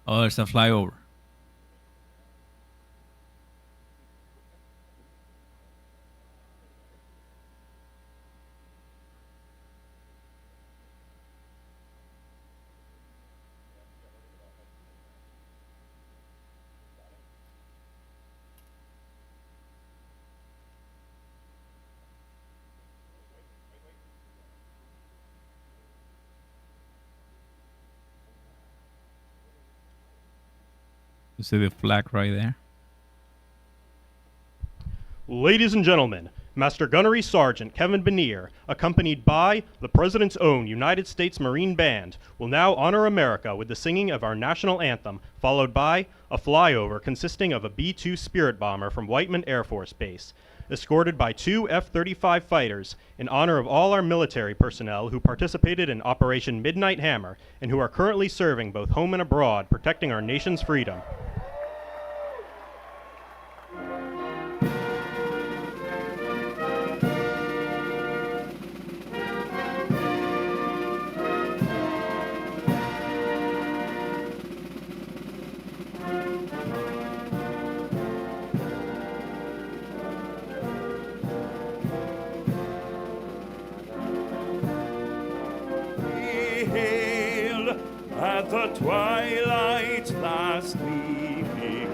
Oh, there's a flyover. You see the flag right there. Ladies and gentlemen, Master Gunnery Sergeant Kevin Benier, accompanied by the President's own United States Marine Band, will now honor America with the singing of our national anthem, followed by a flyover consisting of a B-2 Spirit bomber from Whiteman Air Force Base, escorted by 2 F-35 fighters in honor of all our military personnel who participated in Operation Midnight Hammer and who are currently serving both home and abroad, protecting our nation's freedom. At the twilight's last gleaming,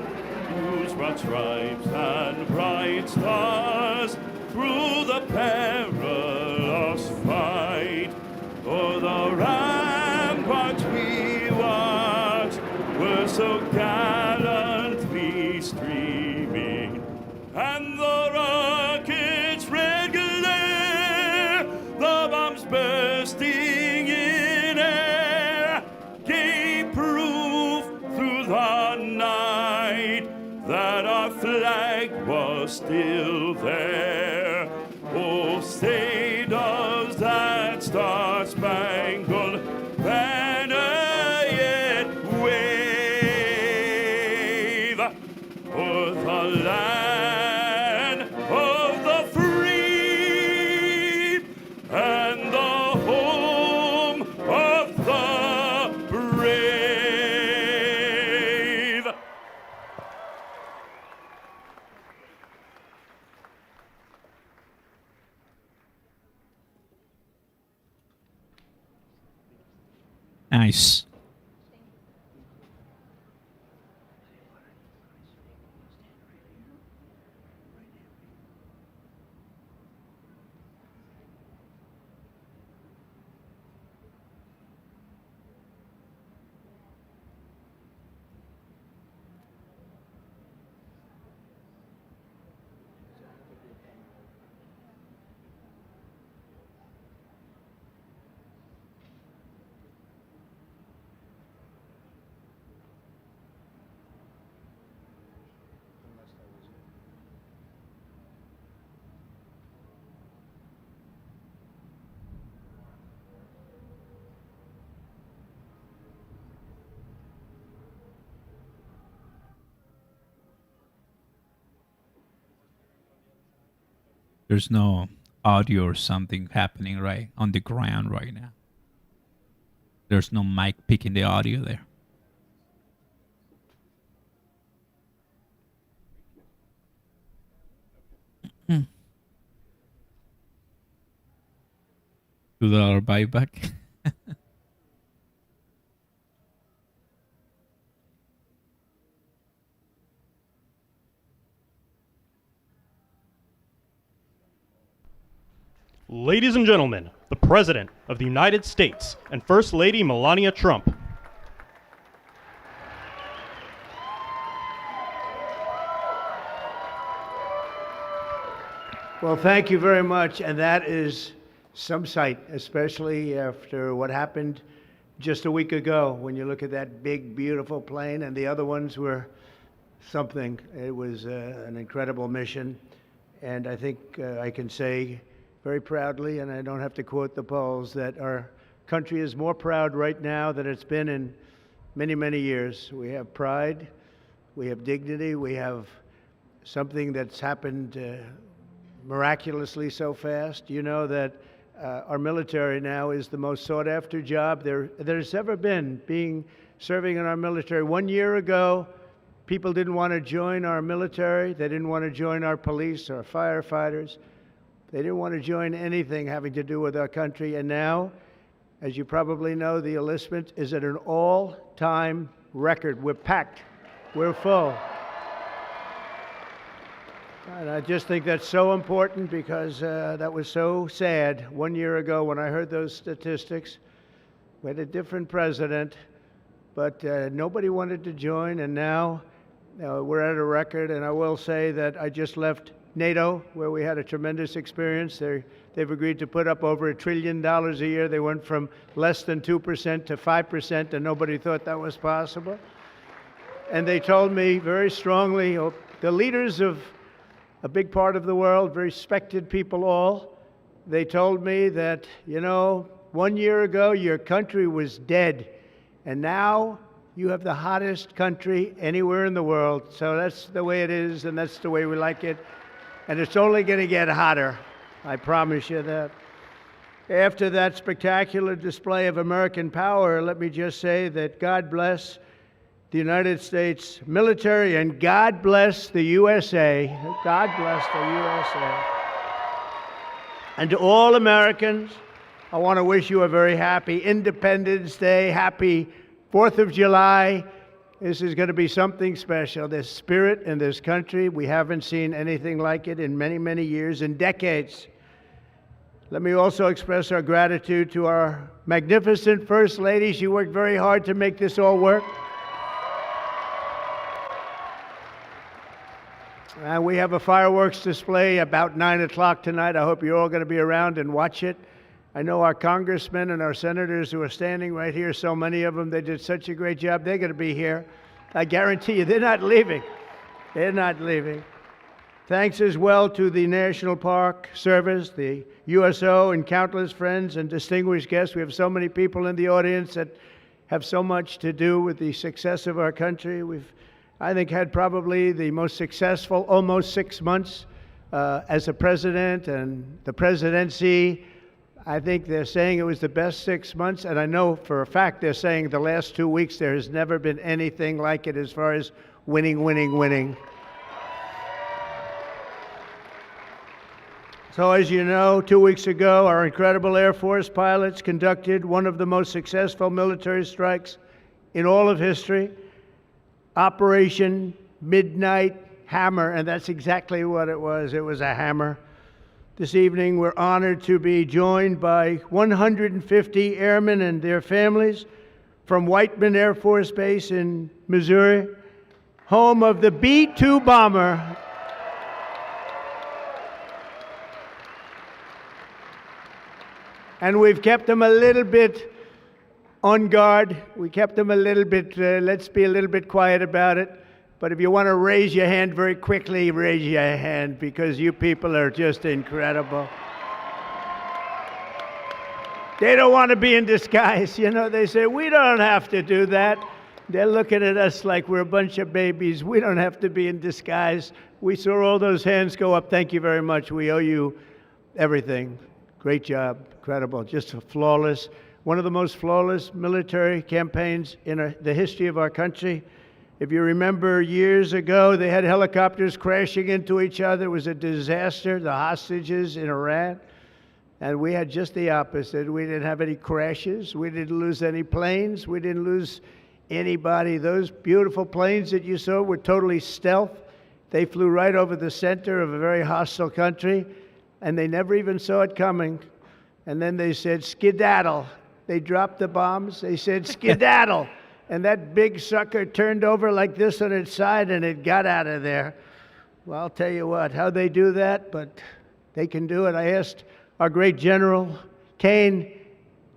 whose broad stripes and bright stars through the perilous fight o'er the ramparts we watched were so gallantly streaming, and the rockets' red glare, the bombs bursting in air, gave proof through the night that our flag was still there. Oh, say does that star-spangled banner yet wave o'er the land of the free and the home of the brave. Nice. There's no audio or something happening right on the ground right now. There's no mic picking the audio there. $2 buyback. Ladies and gentlemen, the President of the United States and First Lady Melania Trump. Well, thank you very much. And that is some sight, especially after what happened just a week ago when you look at that big, beautiful plane, and the other ones were something. It was an incredible mission. And I think I can say very proudly, and I don't have to quote the polls, that our country is more proud right now than it's been in many, many years. We have pride, we have dignity, we have something that's happened miraculously so fast. You know that our military now is the most sought after job there's ever been, serving in our military. 1 year ago, people didn't want to join our military. They didn't want to join our police, our firefighters. They didn't want to join anything having to do with our country. And now, as you probably know, the enlistment is at an all-time record. We're packed. We're full. And I just think that's so important because that was so sad 1 year ago when I heard those statistics. We had a different president, but nobody wanted to join. And now, We're at a record, and I will say that I just left NATO, where we had a tremendous experience. They've agreed to put up over $1 trillion a year. They went from less than 2% to 5%, and nobody thought that was possible. And they told me very strongly, the leaders of a big part of the world, very respected people all, they told me that, 1 year ago your country was dead, and now you have the hottest country anywhere in the world. So that's the way it is, and that's the way we like it. And it's only going to get hotter. I promise you that. After that spectacular display of American power, let me just say that God bless the United States military and God bless the USA. God bless the USA. And to all Americans, I want to wish you a very happy Independence Day, happy 4th of July. This is going to be something special. This spirit in this country, we haven't seen anything like it in many, many years and decades. Let me also express our gratitude to our magnificent First Lady. She worked very hard to make this all work. And we have a fireworks display about 9 o'clock tonight. I hope you're all going to be around and watch it. I know our congressmen and our senators who are standing right here, so many of them, they did such a great job. They're going to be here. I guarantee you, they're not leaving. They're not leaving. Thanks as well to the National Park Service, the USO, and countless friends and distinguished guests. We have so many people in the audience that have so much to do with the success of our country. We've, I think, had probably the most successful almost 6 months as a president and the presidency. I think they're saying it was the best 6 months, and I know for a fact they're saying the last 2 weeks there has never been anything like it as far as winning, winning, winning. So as you know, 2 weeks ago, our incredible Air Force pilots conducted one of the most successful military strikes in all of history, Operation Midnight Hammer, and that's exactly what it was. It was a hammer. This evening, we're honored to be joined by 150 airmen and their families from Whiteman Air Force Base in Missouri, home of the B-2 bomber. And we've kept them a little bit on guard. We kept them a little bit, let's be a little bit quiet about it. But if you want to raise your hand very quickly, raise your hand, because you people are just incredible. They don't want to be in disguise. They say, we don't have to do that. They're looking at us like we're a bunch of babies. We don't have to be in disguise. We saw all those hands go up. Thank you very much. We owe you everything. Great job. Incredible. Just flawless. One of the most flawless military campaigns in the history of our country. If you remember years ago, they had helicopters crashing into each other. It was a disaster, the hostages in Iran. And we had just the opposite. We didn't have any crashes. We didn't lose any planes. We didn't lose anybody. Those beautiful planes that you saw were totally stealth. They flew right over the center of a very hostile country, and they never even saw it coming. And then they said, skedaddle. They dropped the bombs. They said, skedaddle. And that big sucker turned over like this on its side, and it got out of there. Well, I'll tell you what, how they do that, but they can do it. I asked our great General Kane,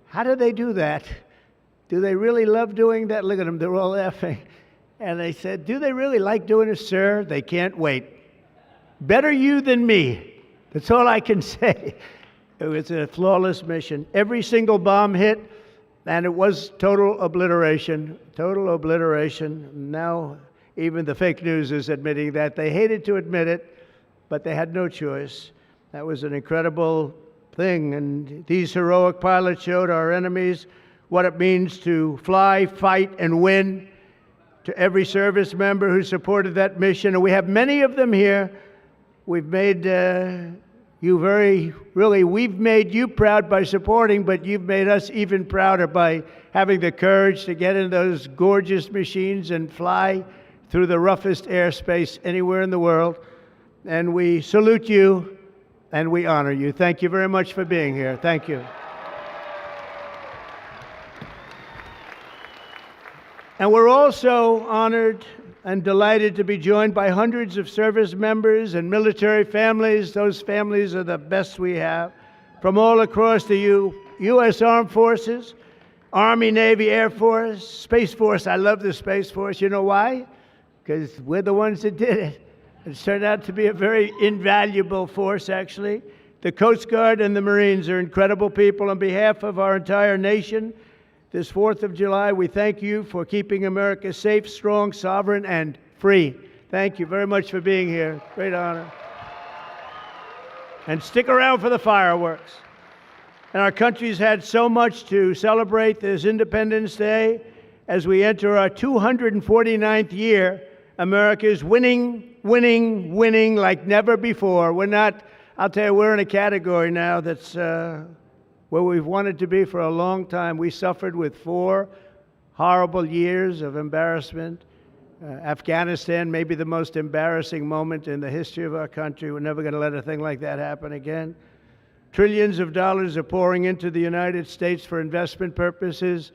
how do they do that? Do they really love doing that? Look at them, they're all laughing. And they said, do they really like doing it, sir? They can't wait. Better you than me. That's all I can say. It was a flawless mission. Every single bomb hit, and it was total obliteration. Total obliteration. Now, even the fake news is admitting that. They hated to admit it, but they had no choice. That was an incredible thing, and these heroic pilots showed our enemies what it means to fly, fight, and win. To every service member who supported that mission, and we have many of them here, we've made we've made you proud by supporting, but you've made us even prouder by having the courage to get in those gorgeous machines and fly through the roughest airspace anywhere in the world. And we salute you and we honor you. Thank you very much for being here. Thank you. And we're also honored and delighted to be joined by hundreds of service members and military families. Those families are the best we have, from all across the U.S. Armed Forces, Army, Navy, Air Force, Space Force. I love the Space Force. You know why? Because we're the ones that did it. It's turned out to be a very invaluable force, actually. The Coast Guard and the Marines are incredible people. On behalf of our entire nation, this 4th of July, we thank you for keeping America safe, strong, sovereign, and free. Thank you very much for being here. Great honor. And stick around for the fireworks. And our country's had so much to celebrate this Independence Day. As we enter our 249th year, America is winning, winning, winning like never before. We're not, I'll tell you, we're in a category now that's where we've wanted to be for a long time. We suffered with 4 horrible years of embarrassment. Afghanistan may be the most embarrassing moment in the history of our country. We're never going to let a thing like that happen again. Trillions of dollars are pouring into the United States for investment purposes.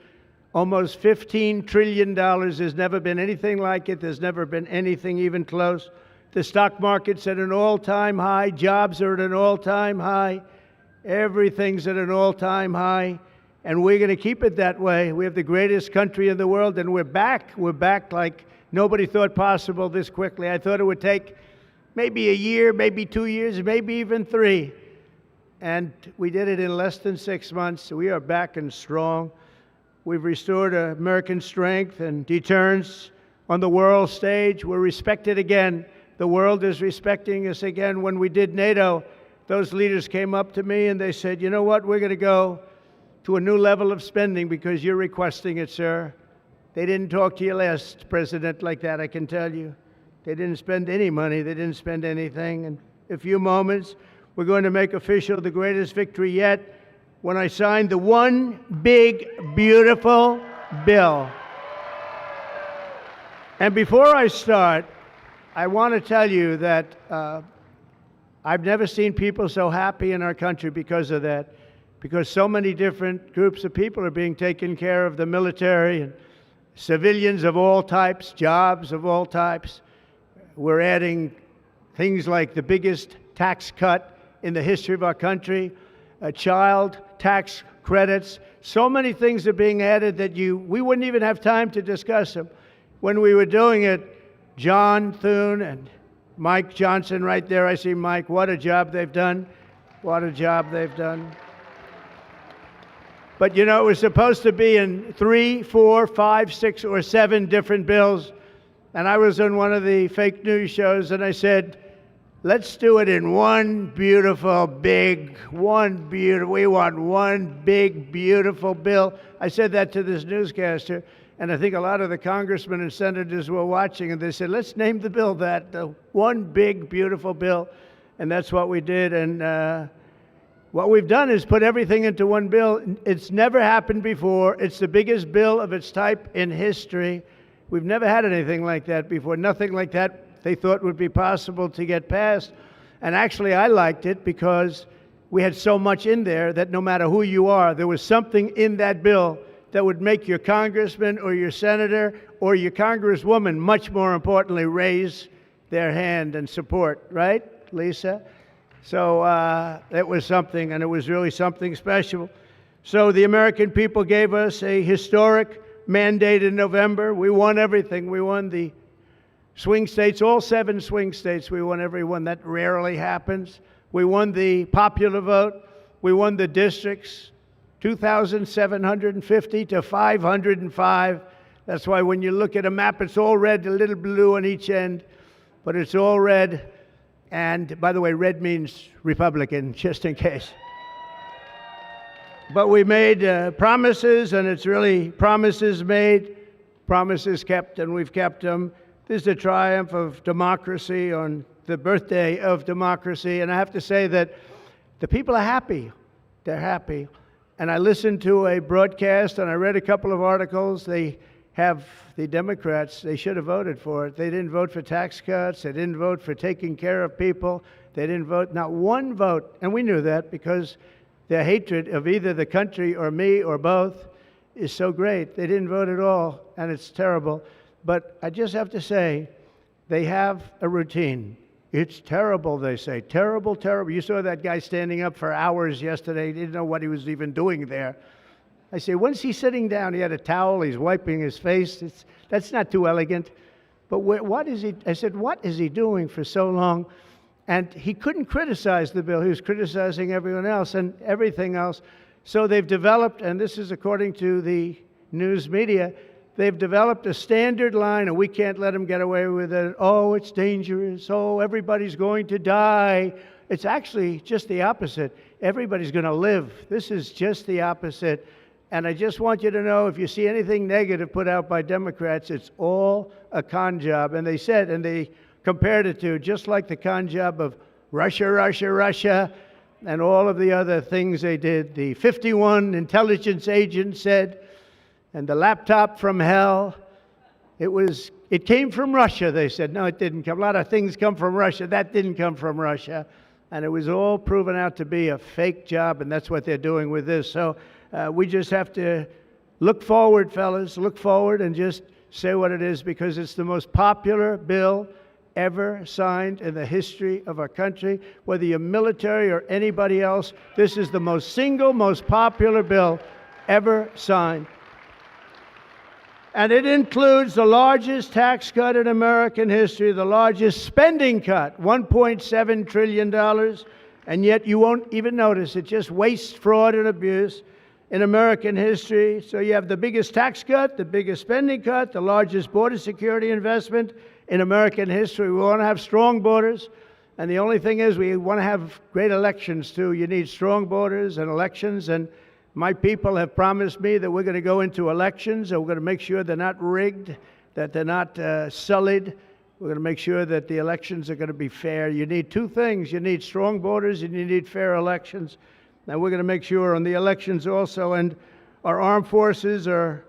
Almost $15 trillion. There's never been anything like it. There's never been anything even close. The stock market's at an all-time high. Jobs are at an all-time high. Everything's at an all-time high. And we're going to keep it that way. We have the greatest country in the world, and we're back. We're back like nobody thought possible this quickly. I thought it would take maybe a year, maybe 2 years, maybe even 3. And we did it in less than 6 months. We are back and strong. We've restored American strength and deterrence on the world stage. We're respected again. The world is respecting us again. When we did NATO, those leaders came up to me and they said, you know what, we're going to go to a new level of spending because you're requesting it, sir. They didn't talk to your last president like that, I can tell you. They didn't spend any money. They didn't spend anything. In a few moments, we're going to make official the greatest victory yet when I signed the one big, beautiful bill. And before I start, I want to tell you that I've never seen people so happy in our country because of that, because so many different groups of people are being taken care of, the military and civilians of all types, jobs of all types. We're adding things like the biggest tax cut in the history of our country, child tax credits. So many things are being added that we wouldn't even have time to discuss them. When we were doing it, John Thune and Mike Johnson right there, I see Mike, what a job they've done. What a job they've done. But you know, it was supposed to be in 3, 4, 5, 6, or 7 different bills. And I was on one of the fake news shows and I said, let's do it in one beautiful, big, we want one big, beautiful bill. I said that to this newscaster, and I think a lot of the congressmen and senators were watching, and they said, let's name the bill that, the one big, beautiful bill. And that's what we did. And what we've done is put everything into one bill. It's never happened before. It's the biggest bill of its type in history. We've never had anything like that before. Nothing like that they thought would be possible to get passed. And actually, I liked it because we had so much in there that no matter who you are, there was something in that bill that would make your congressman or your senator or your congresswoman, much more importantly, raise their hand and support, right, Lisa? So it was something, and it was really something special. So the American people gave us a historic mandate in November. We won everything. We won the swing states, all 7 swing states. We won every one. That rarely happens. We won the popular vote. We won the districts, 2,750 to 505. That's why when you look at a map, it's all red, a little blue on each end, but it's all red. And by the way, red means Republican, just in case. But we made promises, and it's really promises made, promises kept, and we've kept them. This is a triumph of democracy on the birthday of democracy. And I have to say that the people are happy. They're happy. And I listened to a broadcast and I read a couple of articles. They have the Democrats, they should have voted for it. They didn't vote for tax cuts. They didn't vote for taking care of people. They didn't vote, not one vote. And we knew that because their hatred of either the country or me or both is so great. They didn't vote at all, and it's terrible. But I just have to say, they have a routine. It's terrible, they say. Terrible, terrible. You saw that guy standing up for hours yesterday. He didn't know what he was even doing there. I say, when's he sitting down? He had a towel. He's wiping his face. That's not too elegant. But what is he? I said, what is he doing for so long? And he couldn't criticize the bill. He was criticizing everyone else and everything else. So they've developed, and this is according to the news media, they've developed a standard line, and we can't let them get away with it. Oh, it's dangerous. Oh, everybody's going to die. It's actually just the opposite. Everybody's going to live. This is just the opposite. And I just want you to know, if you see anything negative put out by Democrats, it's all a con job. And they said, and they compared it to just like the con job of Russia, Russia, Russia, and all of the other things they did. The 51 intelligence agents said, and the laptop from hell, it came from Russia, they said. No, it didn't come. A lot of things come from Russia. That didn't come from Russia. And it was all proven out to be a fake job, and that's what they're doing with this. So we just have to look forward, fellas, look forward and just say what it is, because it's the most popular bill ever signed in the history of our country. Whether you're military or anybody else, this is the most popular bill ever signed. And it includes the largest tax cut in American history, the largest spending cut, $1.7 trillion, and yet you won't even notice it. Just waste, fraud, and abuse in American history. So you have the biggest tax cut, the biggest spending cut, the largest border security investment in American history. We want to have strong borders, and the only thing is we want to have great elections too. You need strong borders and elections, and my people have promised me that we're going to go into elections, and we're going to make sure they're not rigged, that they're not sullied. We're going to make sure that the elections are going to be fair. You need two things. You need strong borders, and you need fair elections. And we're going to make sure on the elections also. And our armed forces are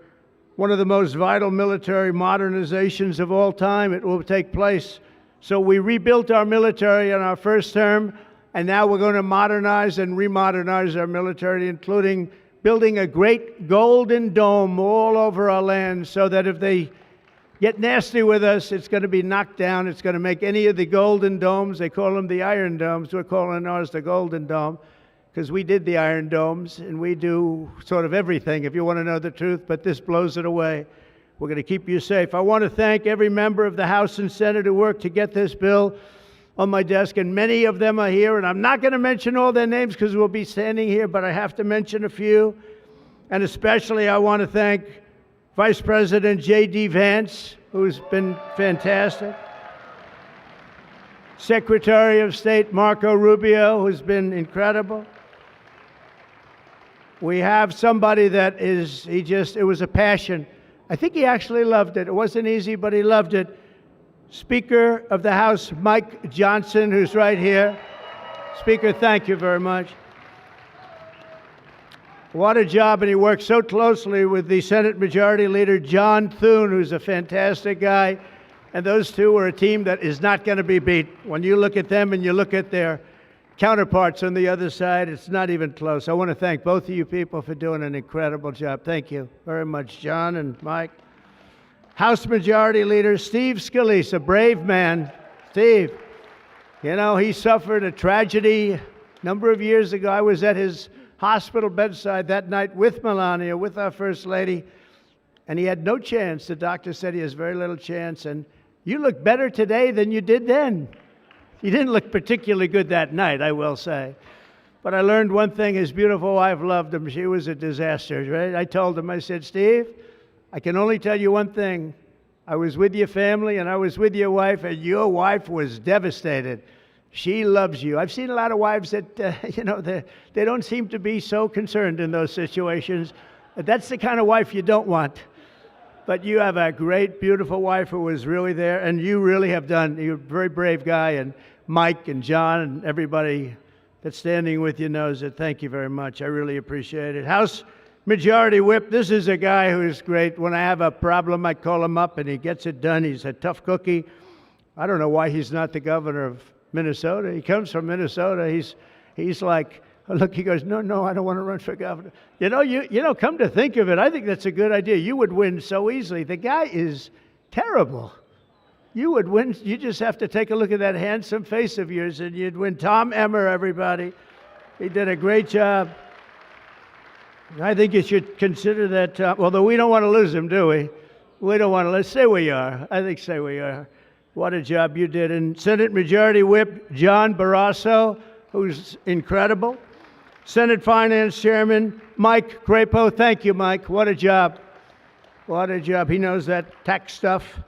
one of the most vital military modernizations of all time. It will take place. So we rebuilt our military in our first term, and now we're going to modernize and remodernize our military, including building a great golden dome all over our land, so that if they get nasty with us, it's going to be knocked down. It's going to make any of the golden domes, they call them the iron domes, we're calling ours the golden dome, because we did the iron domes, and we do sort of everything, if you want to know the truth, but this blows it away. We're going to keep you safe. I want to thank every member of the House and Senate who worked to get this bill on my desk, and many of them are here, and I'm not going to mention all their names because we'll be standing here, but I have to mention a few. And especially I want to thank Vice President J.D. Vance, who's been fantastic. Secretary of State Marco Rubio, who's been incredible. We have somebody that it was a passion. I think he actually loved it. It wasn't easy, but he loved it. Speaker of the House, Mike Johnson, who's right here. Speaker, thank you very much. What a job, and he worked so closely with the Senate Majority Leader, John Thune, who's a fantastic guy. And those two are a team that is not going to be beat. When you look at them and you look at their counterparts on the other side, it's not even close. I want to thank both of you people for doing an incredible job. Thank you very much, John and Mike. House Majority Leader Steve Scalise, a brave man. Steve, you know, he suffered a tragedy a number of years ago. I was at his hospital bedside that night with Melania, with our First Lady, and he had no chance. The doctor said he has very little chance, and you look better today than you did then. You didn't look particularly good that night, I will say. But I learned one thing. His beautiful wife loved him. She was a disaster, right? I told him, I said, Steve, I can only tell you one thing. I was with your family, and I was with your wife, and your wife was devastated. She loves you. I've seen a lot of wives that, they don't seem to be so concerned in those situations. That's the kind of wife you don't want. But you have a great, beautiful wife who was really there, and you really have done. You're a very brave guy, and Mike and John and everybody that's standing with you knows it. Thank you very much. I really appreciate it. House Majority Whip, this is a guy who is great. When I have a problem, I call him up, and he gets it done. He's a tough cookie. I don't know why he's not the governor of Minnesota. He comes from Minnesota. He's like, look, he goes, no, I don't want to run for governor. You know, come to think of it, I think that's a good idea. You would win so easily. The guy is Terrible. You would win. You just have to take a look at that handsome face of yours and you'd win. Tom Emmer, everybody. He did a great job. I think you should consider that, although we don't want to lose him, do we? We don't want to lose. Say we are. I think say we are. What a job you did. And Senate Majority Whip John Barrasso, who's incredible. Senate Finance Chairman Mike Crapo. Thank you, Mike. What a job. What a job. He knows that tax stuff.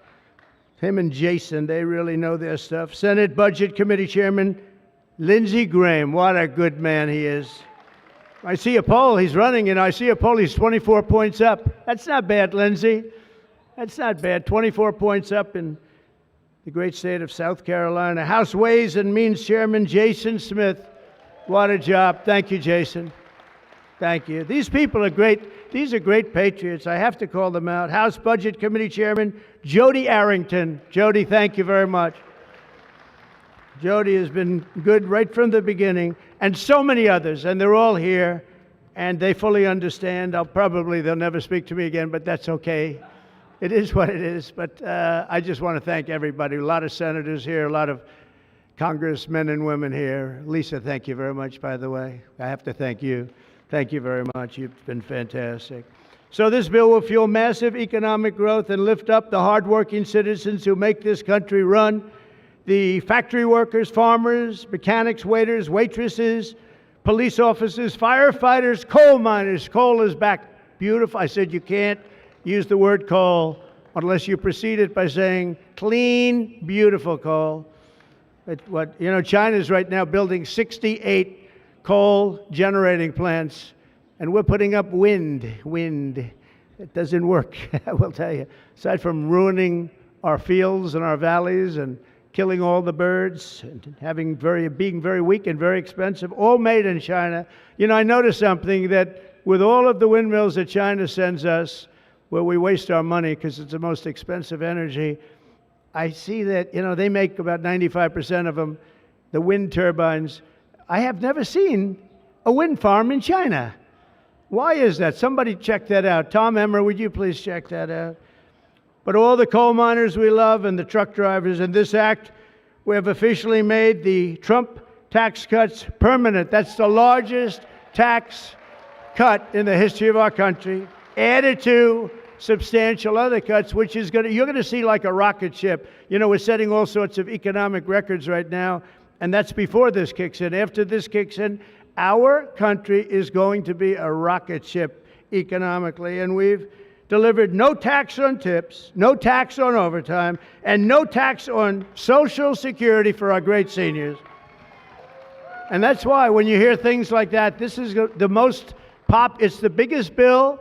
Him and Jason, they really know their stuff. Senate Budget Committee Chairman Lindsey Graham. What a good man he is. I see a poll. He's running, and I see a poll. He's 24 points up. That's not bad, Lindsey. That's not bad. 24 points up in the great state of South Carolina. House Ways and Means Chairman Jason Smith. What a job. Thank you, Jason. Thank you. These people are great. These are great patriots. I have to call them out. House Budget Committee Chairman Jody Arrington. Jody, thank you very much. Jody has been good right from the beginning, and so many others, and they're all here, and they fully understand. They'll never speak to me again, but that's okay. It is what it is, but I just want to thank everybody. A lot of senators here, a lot of congressmen and women here. Lisa, thank you very much, by the way. I have to thank you. Thank you very much. You've been fantastic. So this bill will fuel massive economic growth and lift up the hardworking citizens who make this country run. The factory workers, farmers, mechanics, waiters, waitresses, police officers, firefighters, coal miners. Coal is back. Beautiful. I said you can't use the word coal unless you precede it by saying clean, beautiful coal. China's right now building 68 coal generating plants, and we're putting up wind. It doesn't work, I will tell you. Aside from ruining our fields and our valleys and killing all the birds and being very weak and very expensive, all made in China. I noticed something, that with all of the windmills that China sends us, where we waste our money because it's the most expensive energy, I see that, they make about 95% of them, the wind turbines. I have never seen a wind farm in China. Why is that? Somebody check that out. Tom Emmer, would you please check that out? But all the coal miners we love and the truck drivers, in this act, we have officially made the Trump tax cuts permanent. That's the largest tax cut in the history of our country, added to substantial other cuts, which is you're going to see like a rocket ship. We're setting all sorts of economic records right now, and that's before this kicks in. After this kicks in, our country is going to be a rocket ship economically, and we've delivered no tax on tips, no tax on overtime, and no tax on Social Security for our great seniors. And that's why when you hear things like that, this is it's the biggest bill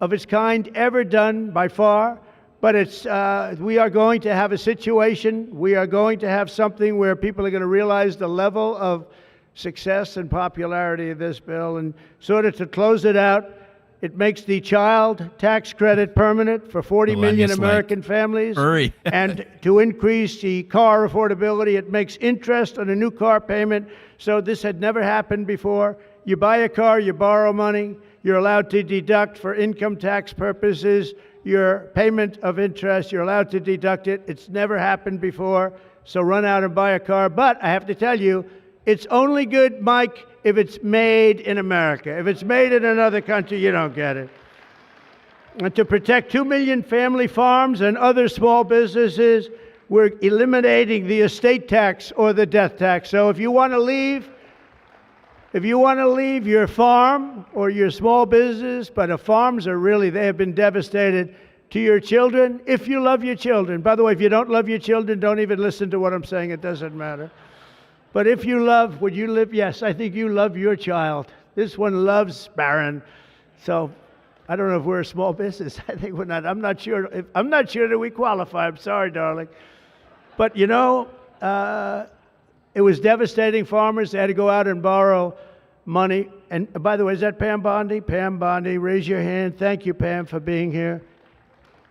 of its kind ever done by far, but we are going to have a situation, we are going to have something where people are going to realize the level of success and popularity of this bill. And sort of to close it out, it makes the child tax credit permanent for 40 million American families. Hurry. And to increase the car affordability, it makes interest on a new car payment. So this had never happened before. You buy a car, you borrow money, you're allowed to deduct for income tax purposes your payment of interest. You're allowed to deduct it. It's never happened before. So run out and buy a car. But I have to tell you, it's only good, Mike, if it's made in America. If it's made in another country, you don't get it. And to protect 2 million family farms and other small businesses, we're eliminating the estate tax or the death tax. So if you want to leave your farm or your small business, but the farms they have been devastated, to your children, if you love your children. By the way, if you don't love your children, don't even listen to what I'm saying. It doesn't matter. But if you love, would you live? Yes, I think you love your child. This one loves Barron. So I don't know if we're a small business. I think we're not. I'm not sure that we qualify. I'm sorry, darling. But it was devastating. Farmers, they had to go out and borrow money. And by the way, is that Pam Bondi? Pam Bondi, raise your hand. Thank you, Pam, for being here.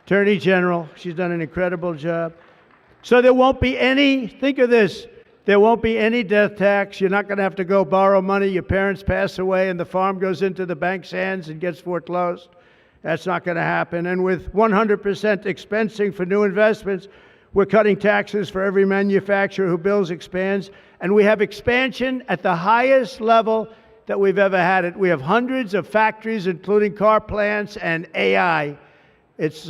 Attorney General, she's done an incredible job. So there won't be any, think of this, there won't be any death tax. You're not going to have to go borrow money. Your parents pass away and the farm goes into the bank's hands and gets foreclosed. That's not going to happen. And with 100% expensing for new investments, we're cutting taxes for every manufacturer who builds, expands, and we have expansion at the highest level that we've ever had it. We have hundreds of factories, including car plants and AI. It's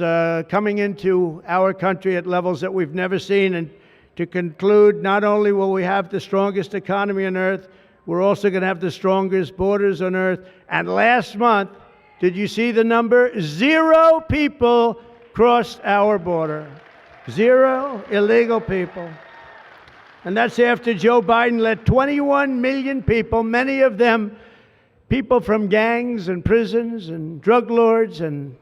coming into our country at levels that we've never seen. And to conclude, not only will we have the strongest economy on earth, we're also going to have the strongest borders on earth. And last month, did you see the number? 0 people crossed our border. 0 illegal people. And that's after Joe Biden let 21 million people, many of them people from gangs and prisons and drug lords and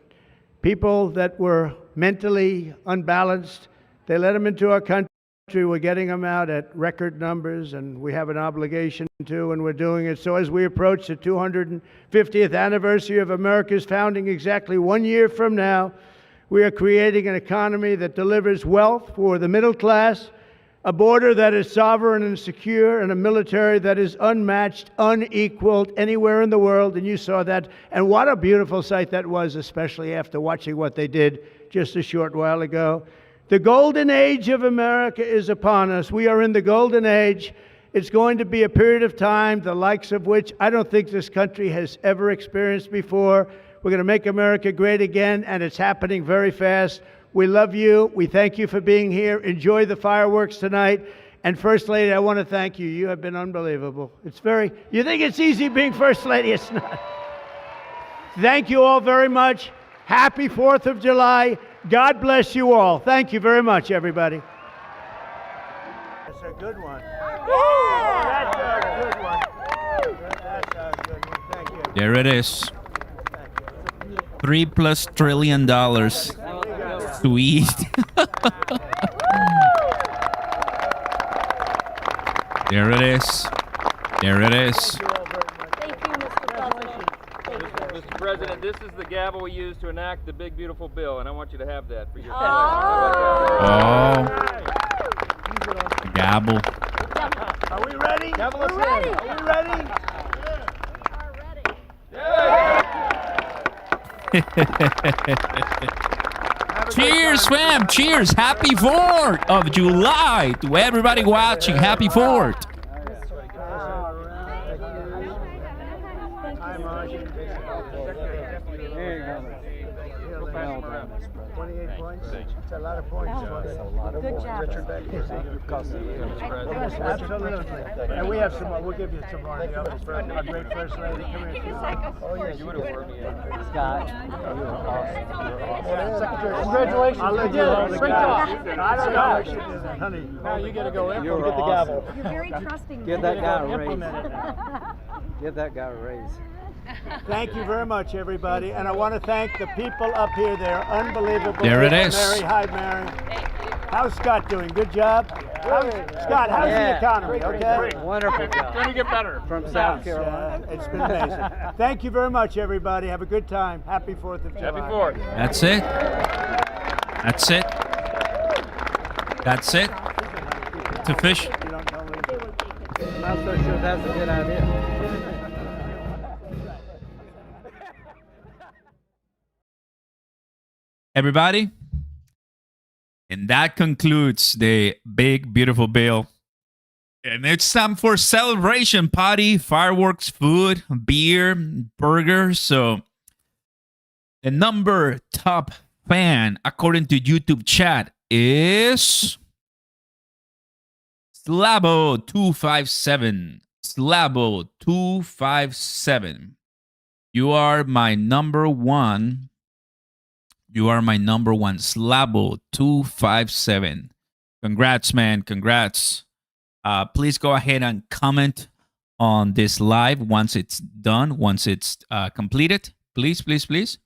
people that were mentally unbalanced, they let them into our country. We're getting them out at record numbers, and we have an obligation to, and we're doing it. So as we approach the 250th anniversary of America's founding exactly 1 year from now, we are creating an economy that delivers wealth for the middle class, a border that is sovereign and secure, and a military that is unmatched, unequaled anywhere in the world. And you saw that. And what a beautiful sight that was, especially after watching what they did just a short while ago. The golden age of America is upon us. We are in the golden age. It's going to be a period of time, the likes of which I don't think this country has ever experienced before. We're going to make America great again, and it's happening very fast. We love you. We thank you for being here. Enjoy the fireworks tonight. And First Lady, I want to thank you. You have been unbelievable. You think it's easy being First Lady? It's not. Thank you all very much. Happy 4th of July. God bless you all. Thank you very much, everybody. That's a good one. That's a good one. That's a good one. Thank you. There it is. $3+ trillion to eat. There it is. There it is. Mr. President, this is the gavel we use to enact the big, beautiful bill, and I want you to have that for your Gavel. Are we ready? We're ready. Are we ready? Cheers, fam. Cheers. Happy 4th of July to everybody watching. Happy 4th. It's a lot of points. Good job. Absolutely. And we have some more. We'll give you some more. Our great First Lady. Come here. Oh, yeah. You would have worked me in. Scott. You were awesome. Secretary, congratulations. I'll let you know. Great job. I don't know if you should do that, honey. Now you got to go in. Get the gavel. You're very trusting. Give that guy a raise. Give that guy a raise. Thank you very much, everybody. And I want to thank the people up here. They're unbelievable. There it is. Mary, hi, Mary. How's Scott doing? Good job? Scott, how's the economy? Okay? Wonderful job. Going to get better. From South Carolina. It's been amazing. Thank you very much, everybody. Have a good time. Happy 4th of July. Happy 4th. That's it. That's it. That's it. It's official. I'm not so sure that's a good idea. Everybody. And that concludes the big, beautiful bill. And it's time for celebration party, fireworks, food, beer, burgers. So the number top fan, according to YouTube chat, is Slabo257. Slabo257. You are my number one. You are my number one, Slabo257. Congrats, man. Congrats. Please go ahead and comment on this live once it's done, once it's completed. Please, please, please.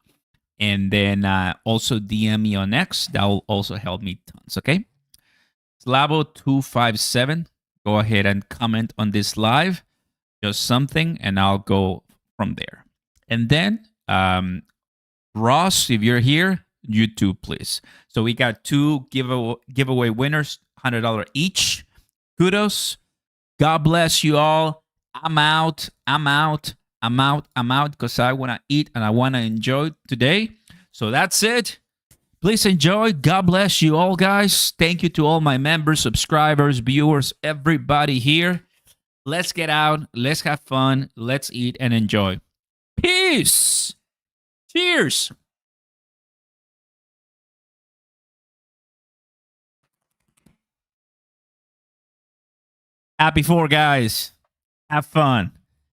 And then also DM me on X. That will also help me tons, okay? Slabo257. Go ahead and comment on this live. Just something, and I'll go from there. And then Ross, if you're here, YouTube, please. So we got 2 giveaway winners, $100 each. Kudos. God bless you all. I'm out. I'm out. I'm out because I want to eat and I want to enjoy today. So that's it. Please enjoy. God bless you all, guys. Thank you to all my members, subscribers, viewers, everybody here. Let's get out. Let's have fun. Let's eat and enjoy. Peace. Cheers. Happy 4, guys. Have fun.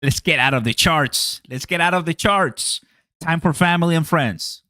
Let's get out of the charts. Let's get out of the charts. Time for family and friends.